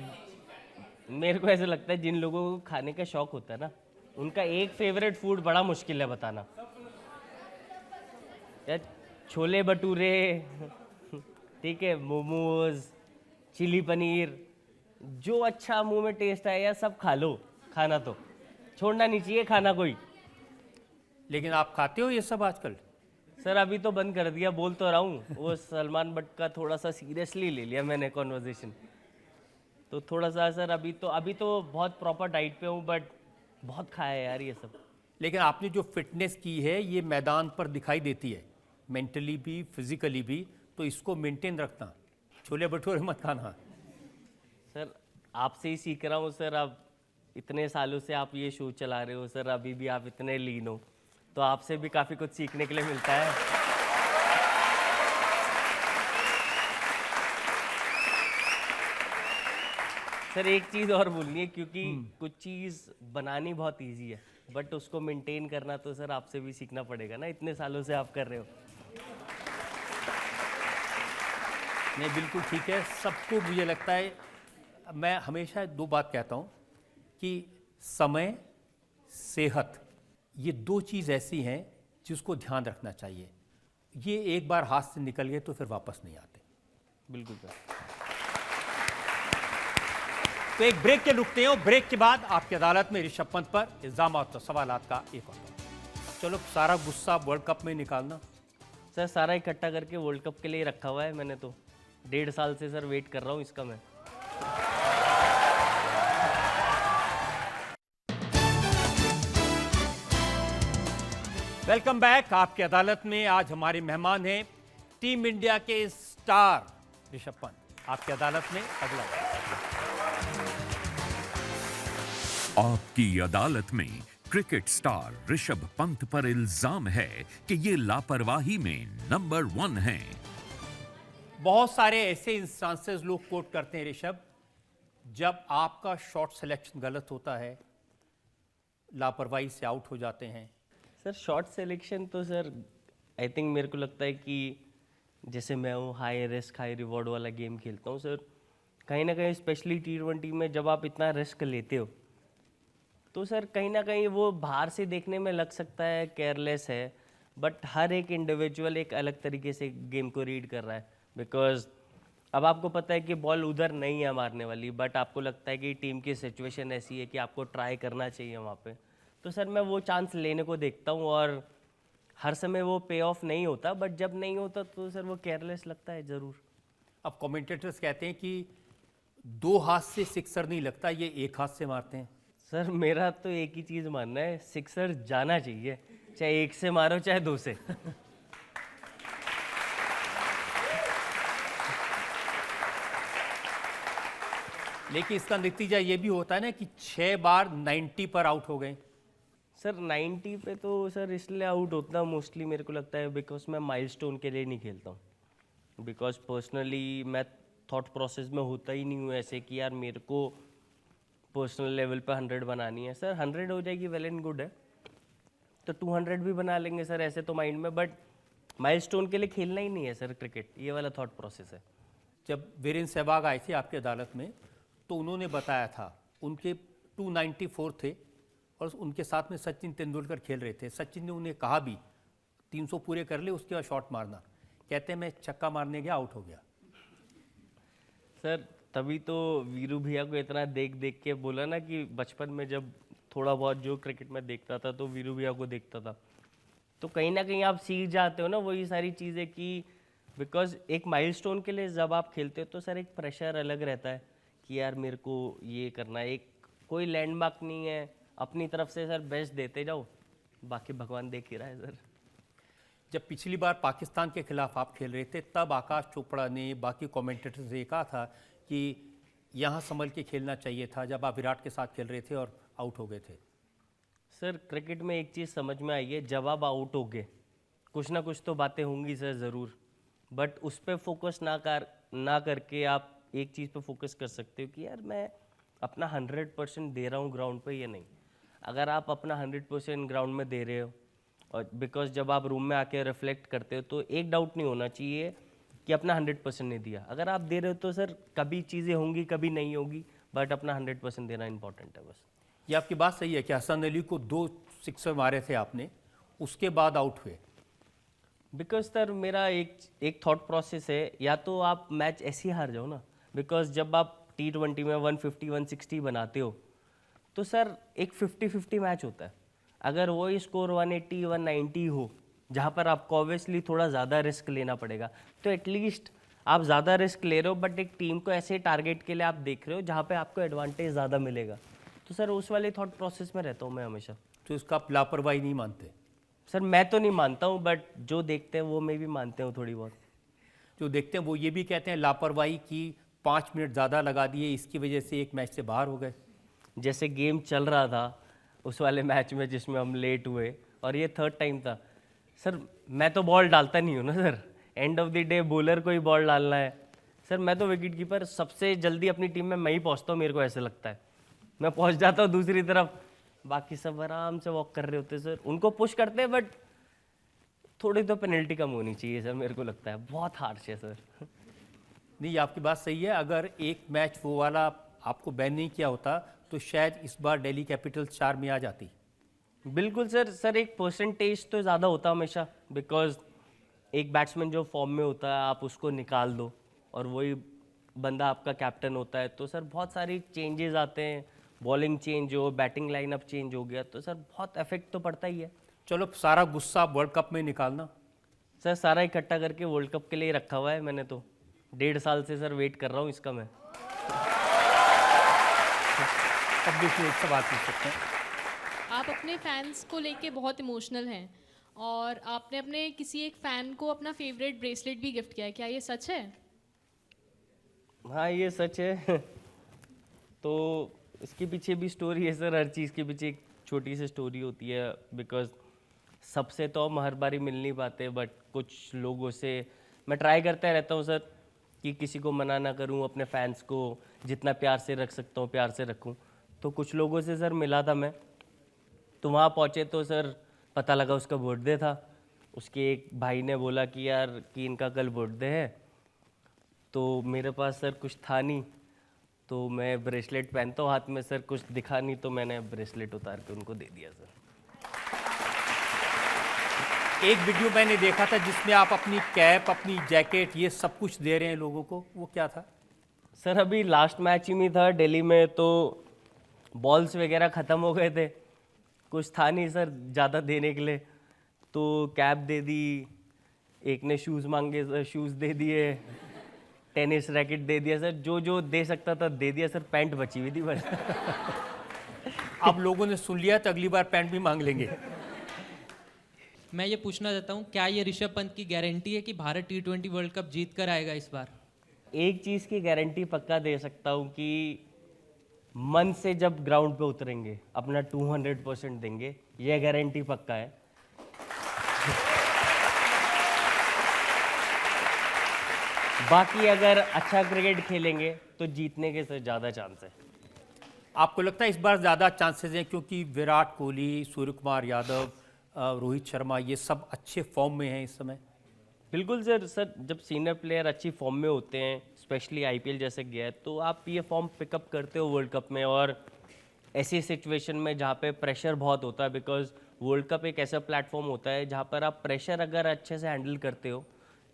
मेरे को ऐसा लगता है जिन लोगों को खाने का शौक होता है ना, उनका एक फेवरेट फूड बड़ा मुश्किल है बताना। यार छोले भटूरे, ठीक है, मोमोज, चिली पनीर, जो अच्छा मुंह में टेस्ट आए यार सब खा लो। खाना तो छोड़ना नहीं चाहिए खाना कोई। लेकिन आप खाते हो ये सब आजकल? सर अभी तो बंद कर दिया, बोल तो रहा हूँ। वो सलमान बट का थोड़ा सा सीरियसली ले लिया मैंने कॉन्वर्जेशन, तो थोड़ा सा सर अभी तो बहुत प्रॉपर डाइट पे हूँ, बट बहुत खाया है यार ये सब। लेकिन आपने जो फिटनेस की है ये मैदान पर दिखाई देती है, मेंटली भी फिजिकली भी, तो इसको मेंटेन रखना, छोले भटूरे मत खाना। सर आपसे ही सीख रहा हूँ सर, अब इतने सालों से आप ये शो चला रहे हो सर, अभी भी आप इतने लीन हो, तो आपसे भी काफ़ी कुछ सीखने के लिए मिलता है। सर एक चीज़ और बोलनी है, क्योंकि कुछ चीज़ बनानी बहुत इजी है, बट उसको मेंटेन करना तो सर आपसे भी सीखना पड़ेगा ना, इतने सालों से आप कर रहे हो। नहीं बिल्कुल ठीक है, सबको मुझे लगता है, मैं हमेशा 2 बात कहता हूँ कि समय, सेहत, ये 2 चीज़ ऐसी हैं जिसको ध्यान रखना चाहिए। ये एक बार हाथ से निकल गए तो फिर वापस नहीं आते। बिल्कुल सर। तो एक ब्रेक के रुकते हैं और ब्रेक के बाद आपकी अदालत में ऋषभ पंत पर इल्जाम और सवालात का एक और दौर। चलो सारा गुस्सा वर्ल्ड कप में निकालना। सर सारा इकट्ठा करके वर्ल्ड कप के लिए रखा हुआ है मैंने, तो 1.5 साल से सर वेट कर रहा हूँ इसका मैं। Welcome back. आपकी अदालत में आज हमारे मेहमान हैं टीम इंडिया के स्टार ऋषभ पंत, आपकी अदालत में अगला आपकी अदालत में क्रिकेट स्टार ऋषभ पंत पर इल्जाम है कि ये लापरवाही में नंबर 1 हैं। बहुत सारे ऐसे इंस्टांसेस लोग कोट करते हैं ऋषभ, जब आपका शॉट सिलेक्शन गलत होता है, लापरवाही से आउट हो जाते हैं। सर शॉर्ट सिलेक्शन तो सर आई थिंक मेरे को लगता है कि जैसे मैं हूँ हाई रिस्क हाई रिवॉर्ड वाला गेम खेलता हूँ सर, कहीं ना कहीं स्पेशली T20 में जब आप इतना रिस्क लेते हो तो सर कहीं ना कहीं वो बाहर से देखने में लग सकता है केयरलेस है, बट हर एक इंडिविजुअल एक अलग तरीके से गेम को रीड कर रहा है। बिकॉज अब आपको पता है कि बॉल उधर नहीं है मारने वाली, बट आपको लगता है कि टीम की सिचुएशन ऐसी है कि आपको ट्राई करना चाहिए वहाँ पे, तो सर मैं वो चांस लेने को देखता हूँ। और हर समय वो पे ऑफ नहीं होता, बट जब नहीं होता तो सर वो केयरलेस लगता है ज़रूर। अब कमेंटेटर्स कहते हैं कि 2 हाथ से सिक्सर नहीं लगता, ये 1 हाथ से मारते हैं। सर मेरा तो एक ही चीज़ मानना है, सिक्सर जाना चाहिए, चाहे 1 से मारो चाहे 2 से। लेकिन इसका नतीजा ये भी होता है ना कि 6 बार 90 पर आउट हो गए। सर 90 पे तो सर इसलिए आउट होता मोस्टली मेरे को लगता है बिकॉज मैं माइलस्टोन के लिए नहीं खेलता हूँ। बिकॉज पर्सनली मैं थॉट प्रोसेस में होता ही नहीं हूँ ऐसे कि यार मेरे को पर्सनल लेवल पे 100 बनानी है। सर 100 हो जाएगी वेल एंड गुड है, तो 200 भी बना लेंगे सर ऐसे तो माइंड में, बट माइलस्टोन के लिए खेलना ही नहीं है सर क्रिकेट, ये वाला थॉट प्रोसेस है। जब वीरेंद्र सहवाग आए थे आपकी अदालत में तो उन्होंने बताया था उनके 294 थे और उनके साथ में सचिन तेंदुलकर खेल रहे थे। सचिन ने उन्हें कहा भी 300 पूरे कर ले उसके बाद शॉट मारना, कहते हैं मैं छक्का मारने गया आउट हो गया। सर तभी तो वीरू भैया को इतना देख देख के बोला ना कि बचपन में जब थोड़ा बहुत जो क्रिकेट में देखता था तो वीरू भैया को देखता था, तो कहीं ना कहीं आप सीख जाते हो ना वही सारी चीज़ें कि बिकॉज एक माइलस्टोन के लिए जब आप खेलते हो तो सर एक प्रेशर अलग रहता है कि यार मेरे को ये करना है, एक कोई लैंडमार्क नहीं है, अपनी तरफ से सर बेस्ट देते जाओ, बाकी भगवान देख ही रहा है सर। जब पिछली बार पाकिस्तान के खिलाफ आप खेल रहे थे तब आकाश चोपड़ा ने बाकी कमेंटेटर से कहा था कि यहाँ संभल के खेलना चाहिए था जब आप विराट के साथ खेल रहे थे और आउट हो गए थे। सर क्रिकेट में एक चीज़ समझ में आई है, जब आप आउट हो गए कुछ ना कुछ तो बातें होंगी सर ज़रूर, बट उस पर फोकस ना करके आप एक चीज़ पे फोकस कर सकते हो कि यार मैं अपना 100% दे रहा हूँ ग्राउंड पे या नहीं। अगर आप अपना 100% ग्राउंड में दे रहे हो, और बिकॉज जब आप रूम में आके रिफ्लेक्ट करते हो तो एक डाउट नहीं होना चाहिए कि अपना 100% नहीं दिया। अगर आप दे रहे हो तो सर कभी चीज़ें होंगी कभी नहीं होगी, बट अपना 100% देना इंपॉर्टेंट है बस। ये आपकी बात सही है कि हसन अली को 2 सिक्सर मारे थे आपने, उसके बाद आउट हुए। बिकॉज सर मेरा एक थॉट प्रोसेस है, या तो आप मैच ऐसे ही हार जाओ ना, बिकॉज जब आप T20 में 150 160 बनाते हो तो सर एक 50-50 मैच होता है। अगर वही स्कोर 180 190 हो जहाँ पर आपको ऑब्वियसली थोड़ा ज़्यादा रिस्क लेना पड़ेगा, तो एटलीस्ट आप ज़्यादा रिस्क ले रहे हो बट एक टीम को ऐसे टारगेट के लिए आप देख रहे हो जहाँ पे आपको एडवांटेज ज़्यादा मिलेगा, तो सर उस वाले थॉट प्रोसेस में रहता हूँ मैं हमेशा। तो इसका आप लापरवाही नहीं मानते? सर मैं तो नहीं मानता हूँ, बट जो देखते हैं वो मैं भी मानते हूँ थोड़ी बहुत। जो देखते हैं वो ये भी कहते हैं लापरवाही की 5 मिनट ज़्यादा लगा दिए, इसकी वजह से एक मैच से बाहर हो गए। जैसे गेम चल रहा था उस वाले मैच में जिसमें हम लेट हुए और ये 3rd टाइम था, सर मैं तो बॉल डालता नहीं हूँ ना sir, end of the day bowler को ही बॉल डालना है। सर मैं तो विकेट कीपर सबसे जल्दी अपनी टीम में मैं ही पहुँचता हूँ, मेरे को ऐसे लगता है। मैं पहुँच जाता हूँ दूसरी तरफ, बाकी सब आराम से वॉक कर रहे होते सर, उनको पुश करते हैं, बट थोड़ी तो पेनल्टी कम होनी चाहिए सर, मेरे को लगता है बहुत हार्श है सर। नहीं आपकी बात सही है, अगर एक मैच वो वाला आपको बैन नहीं किया होता तो शायद इस बार दिल्ली कैपिटल्स 4 में आ जाती। बिल्कुल सर, सर एक परसेंटेज तो ज़्यादा होता हमेशा, बिकॉज एक बैट्समैन जो फॉर्म में होता है आप उसको निकाल दो और वही बंदा आपका कैप्टन होता है, तो सर बहुत सारी चेंजेस आते हैं, बॉलिंग चेंज हो, बैटिंग लाइनअप चेंज हो गया, तो सर बहुत इफेक्ट तो पड़ता ही है। चलो सारा गुस्सा वर्ल्ड कप में निकालना। सर सारा इकट्ठा करके वर्ल्ड कप के लिए रखा हुआ है मैंने, तो 1.5 साल से सर वेट कर रहा हूँ इसका मैं। अब देखिए एक सवाल पूछ सकते हैं। आप अपने फैंस को लेके बहुत इमोशनल हैं और आपने अपने किसी एक फ़ैन को अपना फेवरेट ब्रेसलेट भी गिफ्ट किया है, क्या ये सच है? हाँ ये सच है। तो इसके पीछे भी स्टोरी है सर, हर चीज़ के पीछे एक छोटी सी स्टोरी होती है। बिकॉज सबसे तो हम हर बारी मिल नहीं पाते, बट कुछ लोगों से मैं ट्राई करता रहता हूँ सर कि किसी को मना ना करूँ, अपने फैंस को जितना प्यार से रख सकता हूँ प्यार से रखूँ। तो कुछ लोगों से सर मिला था मैं, तो वहाँ पहुँचे तो सर पता लगा उसका बर्थडे था। उसके एक भाई ने बोला कि यार कि इनका कल बर्थडे है। तो मेरे पास सर कुछ था नहीं, तो मैं ब्रेसलेट पहनता हूँ हाथ में सर, कुछ दिखा नहीं, तो मैंने ब्रेसलेट उतार के उनको दे दिया सर। एक वीडियो मैंने देखा था जिसमें आप अपनी कैप, अपनी जैकेट, ये सब कुछ दे रहे हैं लोगों को, वो क्या था? सर अभी लास्ट मैच ही में था दिल्ली में, तो बॉल्स वगैरह ख़त्म हो गए थे, कुछ था नहीं सर ज़्यादा देने के लिए, तो कैप दे दी, एक ने शूज़ मांगे शूज़ दे दिए, टेनिस रैकेट दे दिया सर, जो जो दे सकता था दे दिया सर। पैंट बची हुई थी बस। अब लोगों ने सुन लिया तो अगली बार पैंट भी मांग लेंगे। मैं ये पूछना चाहता हूँ, क्या ये ऋषभ पंत की गारंटी है कि भारत T20 वर्ल्ड कप जीत कर आएगा इस बार? एक चीज़ की गारंटी पक्का दे सकता हूँ कि मन से जब ग्राउंड पे उतरेंगे अपना 200% देंगे, ये गारंटी पक्का है। बाकी अगर अच्छा क्रिकेट खेलेंगे तो जीतने के सर ज़्यादा चांस है। आपको लगता है इस बार ज़्यादा चांसेस हैं क्योंकि विराट कोहली, सूर्य कुमार यादव, रोहित शर्मा ये सब अच्छे फॉर्म में हैं इस समय? बिल्कुल सर जब सीनियर प्लेयर अच्छी फॉर्म में होते हैं, स्पेशली आईपीएल जैसे गया है, तो आप ये फॉर्म पिकअप करते हो वर्ल्ड कप में। और ऐसी सिचुएशन में जहाँ पे प्रेशर बहुत होता है, बिकॉज वर्ल्ड कप एक ऐसा प्लेटफॉर्म होता है जहाँ पर आप प्रेशर अगर अच्छे से हैंडल करते हो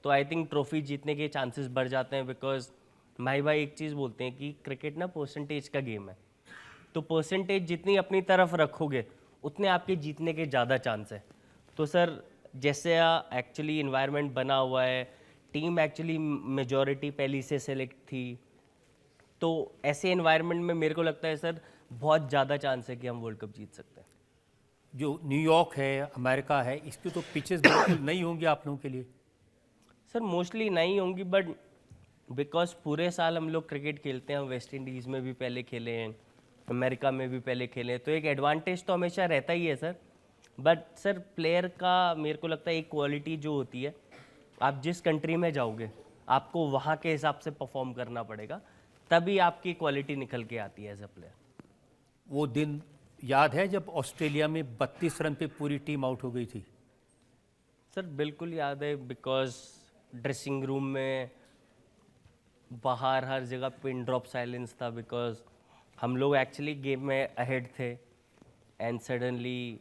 तो आई थिंक ट्रॉफी जीतने के चांसेस बढ़ जाते हैं। बिकॉज भाई एक चीज़ बोलते हैं कि क्रिकेट ना परसेंटेज का गेम है, तो परसेंटेज जितनी अपनी तरफ रखोगे उतने आपके जीतने के ज़्यादा चांस है। तो सर जैसे एक्चुअली इन्वायरमेंट बना हुआ है, टीम एक्चुअली मेजॉरिटी पहले से सेलेक्ट थी, तो ऐसे इन्वायरमेंट में मेरे को लगता है सर बहुत ज़्यादा चांस है कि हम वर्ल्ड कप जीत सकते हैं। जो न्यूयॉर्क है, अमेरिका है, इसकी तो पिचेस बिल्कुल नहीं होंगी आप लोगों के लिए? सर मोस्टली नहीं होंगी, बट बिकॉज पूरे साल हम लोग क्रिकेट खेलते हैं, हम वेस्ट इंडीज़ में भी पहले खेले हैं, अमेरिका में भी पहले खेले हैं, तो एक एडवांटेज तो हमेशा रहता ही है सर। बट सर प्लेयर का मेरे को लगता है एक क्वालिटी जो होती है, आप जिस कंट्री में जाओगे आपको वहाँ के हिसाब से परफॉर्म करना पड़ेगा, तभी आपकी क्वालिटी निकल के आती है एज अ प्लेयर। वो दिन याद है जब ऑस्ट्रेलिया में 32 रन पे पूरी टीम आउट हो गई थी? सर बिल्कुल याद है, बिकॉज ड्रेसिंग रूम में बाहर हर जगह पिन ड्रॉप साइलेंस था, बिकॉज हम लोग एक्चुअली गेम में अहेड थे एंड सडनली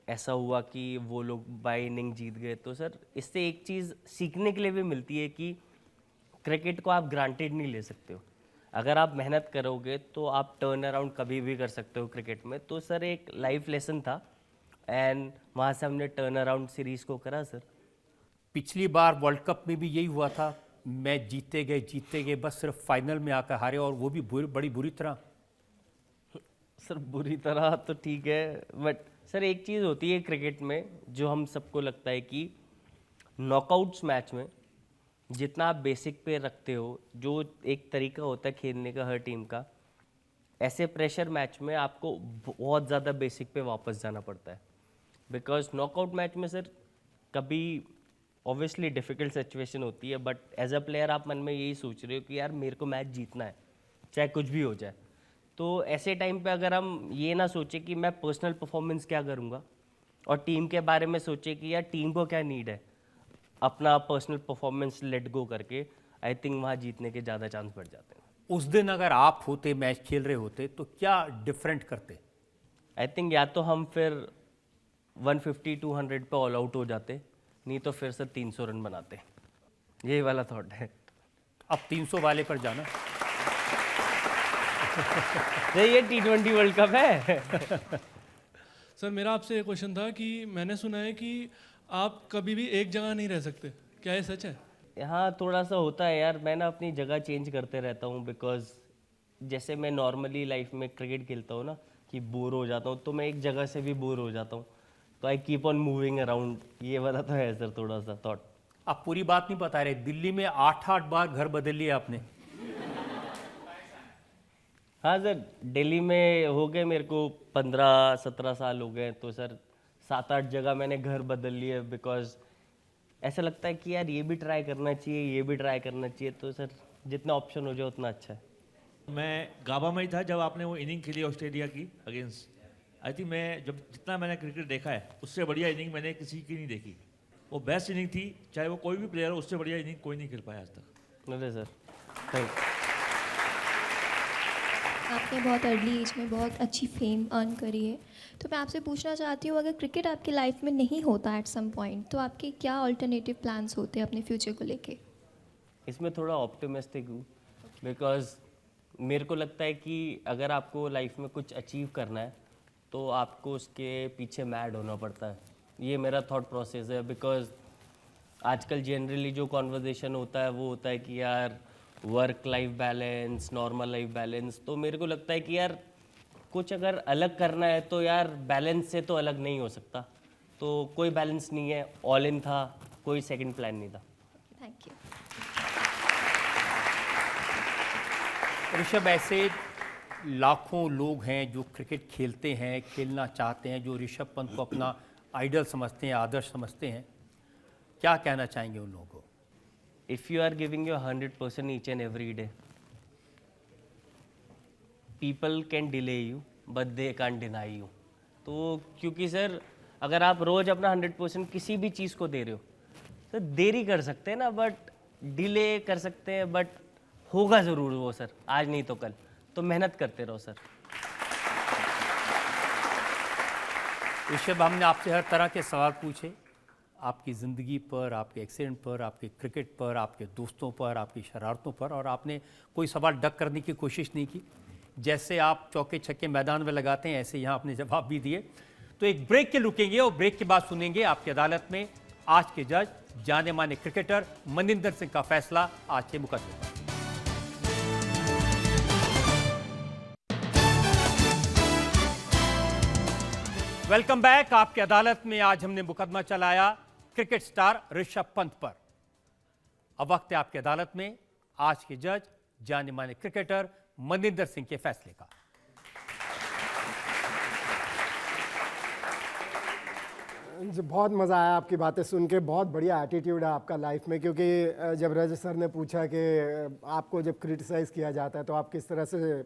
ऐसा हुआ कि वो लोग बाय इनिंग जीत गए। तो सर इससे एक चीज़ सीखने के लिए भी मिलती है कि क्रिकेट को आप ग्रांटेड नहीं ले सकते हो, अगर आप मेहनत करोगे तो आप टर्न अराउंड कभी भी कर सकते हो क्रिकेट में। तो सर एक लाइफ लेसन था एंड वहाँ से हमने टर्न अराउंड सीरीज़ को करा सर। पिछली बार वर्ल्ड कप में भी यही हुआ था, मैच जीतते गए, बस सिर्फ फाइनल में आकर हारे, और वो भी बड़ी बुरी तरह। सर बुरी तरह तो ठीक है, बट सर एक चीज़ होती है क्रिकेट में जो हम सबको लगता है कि नॉकआउट्स मैच में जितना आप बेसिक पे रखते हो, जो एक तरीका होता है खेलने का हर टीम का, ऐसे प्रेशर मैच में आपको बहुत ज़्यादा बेसिक पे वापस जाना पड़ता है। बिकॉज नॉकआउट मैच में सर कभी ऑब्वियसली डिफ़िकल्ट सिचुएशन होती है, बट एज अ प्लेयर आप मन में यही सोच रहे हो कि यार मेरे को मैच जीतना है चाहे कुछ भी हो जाए। तो ऐसे टाइम पे अगर हम ये ना सोचें कि मैं पर्सनल परफॉर्मेंस क्या करूँगा और टीम के बारे में सोचें कि यार टीम को क्या नीड है, अपना पर्सनल परफॉर्मेंस लेट गो करके, आई थिंक वहाँ जीतने के ज़्यादा चांस बढ़ जाते हैं। उस दिन अगर आप होते, मैच खेल रहे होते, तो क्या डिफरेंट करते? आई थिंक या तो हम फिर 150-200 पे ऑल आउट हो जाते, नहीं तो फिर सर 300 रन बनाते। यही वाला थॉट है। अब 300 वाले पर जाना। ये T20 वर्ल्ड कप है। सर मेरा आपसे एक क्वेश्चन था कि मैंने सुना है कि आप कभी भी एक जगह नहीं रह सकते, क्या ये सच है? हाँ थोड़ा सा होता है यार, मैं ना अपनी जगह चेंज करते रहता हूँ, बिकॉज जैसे मैं नॉर्मली लाइफ में क्रिकेट खेलता हूँ ना कि बोर हो जाता हूँ, तो मैं एक जगह से भी बोर हो जाता हूँ, तो I keep on moving around. ये वाला तो है सर थोड़ा सा थॉट। आप पूरी बात नहीं बता रहे, दिल्ली में 8-8 बार घर बदल लिया आपने। हाँ सर, दिल्ली में हो गए मेरे को 15-17 साल हो गए, तो सर 7-8 जगह मैंने घर बदल लिए, बिकॉज ऐसा लगता है कि यार ये भी ट्राई करना चाहिए, ये भी ट्राई करना चाहिए, तो सर जितना ऑप्शन हो जाए उतना अच्छा है। मैं गाबा में ही था जब आपने वो इनिंग खेली ऑस्ट्रेलिया की अगेंस्ट। आई थिंक मैं जब जितना मैंने क्रिकेट देखा है उससे बढ़िया इनिंग मैंने किसी की नहीं देखी। वो बेस्ट इनिंग थी, चाहे वो कोई भी प्लेयर हो, उससे बढ़िया इनिंग कोई नहीं खेल पाया आज तक। नहीं सर, थैंक यू। आपने बहुत अर्ली एज में बहुत अच्छी फेम अर्न करी है, तो मैं आपसे पूछना चाहती हूँ, अगर क्रिकेट आपकी लाइफ में नहीं होता एट सम पॉइंट, तो आपके क्या अल्टरनेटिव प्लान्स होते हैं अपने फ्यूचर को लेके? इसमें थोड़ा ऑप्टिमिस्टिक हूँ, बिकॉज मेरे को लगता है कि अगर आपको लाइफ में कुछ अचीव करना है तो आपको उसके पीछे मैड होना पड़ता है। ये मेरा थॉट प्रोसेस है, बिकॉज आजकल जनरली जो कॉन्वर्जेशन होता है वो होता है कि यार work life balance, normal life balance, तो मेरे को लगता है कि यार कुछ अगर अलग करना है तो यार बैलेंस से तो अलग नहीं हो सकता। तो कोई बैलेंस नहीं है, ऑल इन था, कोई सेकंड प्लान नहीं था। Thank you. ऋषभ, ऐसे लाखों लोग हैं जो क्रिकेट खेलते हैं, खेलना चाहते हैं, जो ऋषभ पंत को अपना आइडल समझते हैं, आदर्श समझते हैं, क्या कहना चाहेंगे उन लोगों को? If you are giving your 100% each and every day, people can delay you, but they can't deny you. तो क्योंकि सर अगर आप रोज़ अपना 100% किसी भी चीज़ को दे रहे हो, तो देरी कर सकते हैं ना, बट डिले कर सकते हैं, बट होगा ज़रूर वो सर, आज नहीं तो कल। तो मेहनत करते रहो सर। ऋषभ, हमने आपसे हर तरह के सवाल पूछे, आपकी ज़िंदगी पर, आपके एक्सीडेंट पर, आपके क्रिकेट पर, आपके दोस्तों पर, आपकी शरारतों पर, और आपने कोई सवाल डक करने की कोशिश नहीं की। जैसे आप चौके छक्के मैदान में लगाते हैं, ऐसे यहाँ आपने जवाब भी दिए। तो एक ब्रेक के रुकेंगे और ब्रेक के बाद सुनेंगे आपकी अदालत में आज के जज जाने माने क्रिकेटर मनिंदर सिंह का फैसला आज के मुकदमे पर। Welcome back. आपकी अदालत में आज हमने मुकदमा चलाया क्रिकेट स्टार ऋषभ पंत पर। अब वक्त है आपकी अदालत में आज के जज जाने माने क्रिकेटर मनिंदर सिंह के फैसले का। जी, बहुत मज़ा आया आपकी बातें सुन के। बहुत बढ़िया एटीट्यूड है आपका लाइफ में, क्योंकि जब रजत सर ने पूछा कि आपको जब क्रिटिसाइज़ किया जाता है तो आप किस तरह से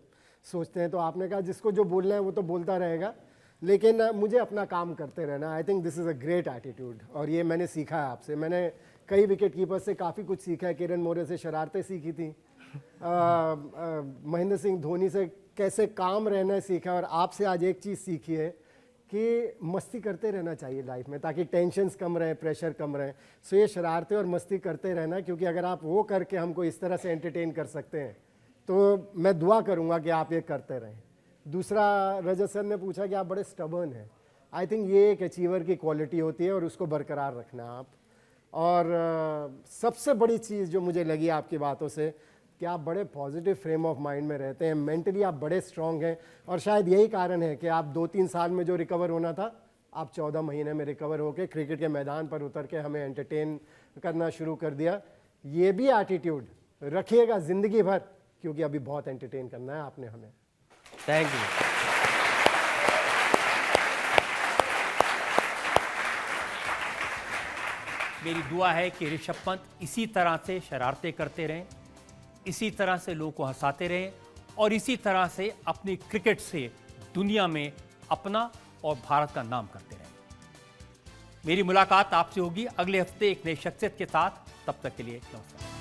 सोचते हैं, तो आपने कहा जिसको जो बोलना है वो तो बोलता रहेगा, लेकिन मुझे अपना काम करते रहना। I think this is a great attitude, और ये मैंने सीखा है आपसे। मैंने कई विकेट कीपर से काफ़ी कुछ सीखा है। किरण मोरे से शरारतें सीखी थी, महेंद्र सिंह धोनी से कैसे काम रहना सीखा, और आपसे आज एक चीज़ सीखी है कि मस्ती करते रहना चाहिए लाइफ में, ताकि टेंशन्स कम रहे, प्रेशर कम रहे। सो ये शरारतें और मस्ती करते रहना, क्योंकि अगर आप वो करके हमको इस तरह से एंटरटेन कर सकते हैं तो मैं दुआ करूँगा कि आप ये करते रहें। दूसरा, रजत सर ने पूछा कि आप बड़े स्टबर्न हैं। आई थिंक ये एक अचीवर की क्वालिटी होती है, और उसको बरकरार रखना आप। और सबसे बड़ी चीज़ जो मुझे लगी आपकी बातों से कि आप बड़े पॉजिटिव फ्रेम ऑफ माइंड में रहते हैं, मेंटली आप बड़े स्ट्रांग हैं, और शायद यही कारण है कि आप 2-3 साल में जो रिकवर होना था, आप 14 महीने में रिकवर होकर क्रिकेट के मैदान पर उतर के हमें एंटरटेन करना शुरू कर दिया। ये भी एटीट्यूड रखिएगा ज़िंदगी भर, क्योंकि अभी बहुत एंटरटेन करना है आपने हमें। Thank you. मेरी दुआ है कि ऋषभ पंत इसी तरह से शरारतें करते रहें, इसी तरह से लोगों को हंसाते रहें, और इसी तरह से अपनी क्रिकेट से दुनिया में अपना और भारत का नाम करते रहें। मेरी मुलाकात आपसे होगी अगले हफ्ते एक नई शख्सियत के साथ। तब तक के लिए नमस्कार।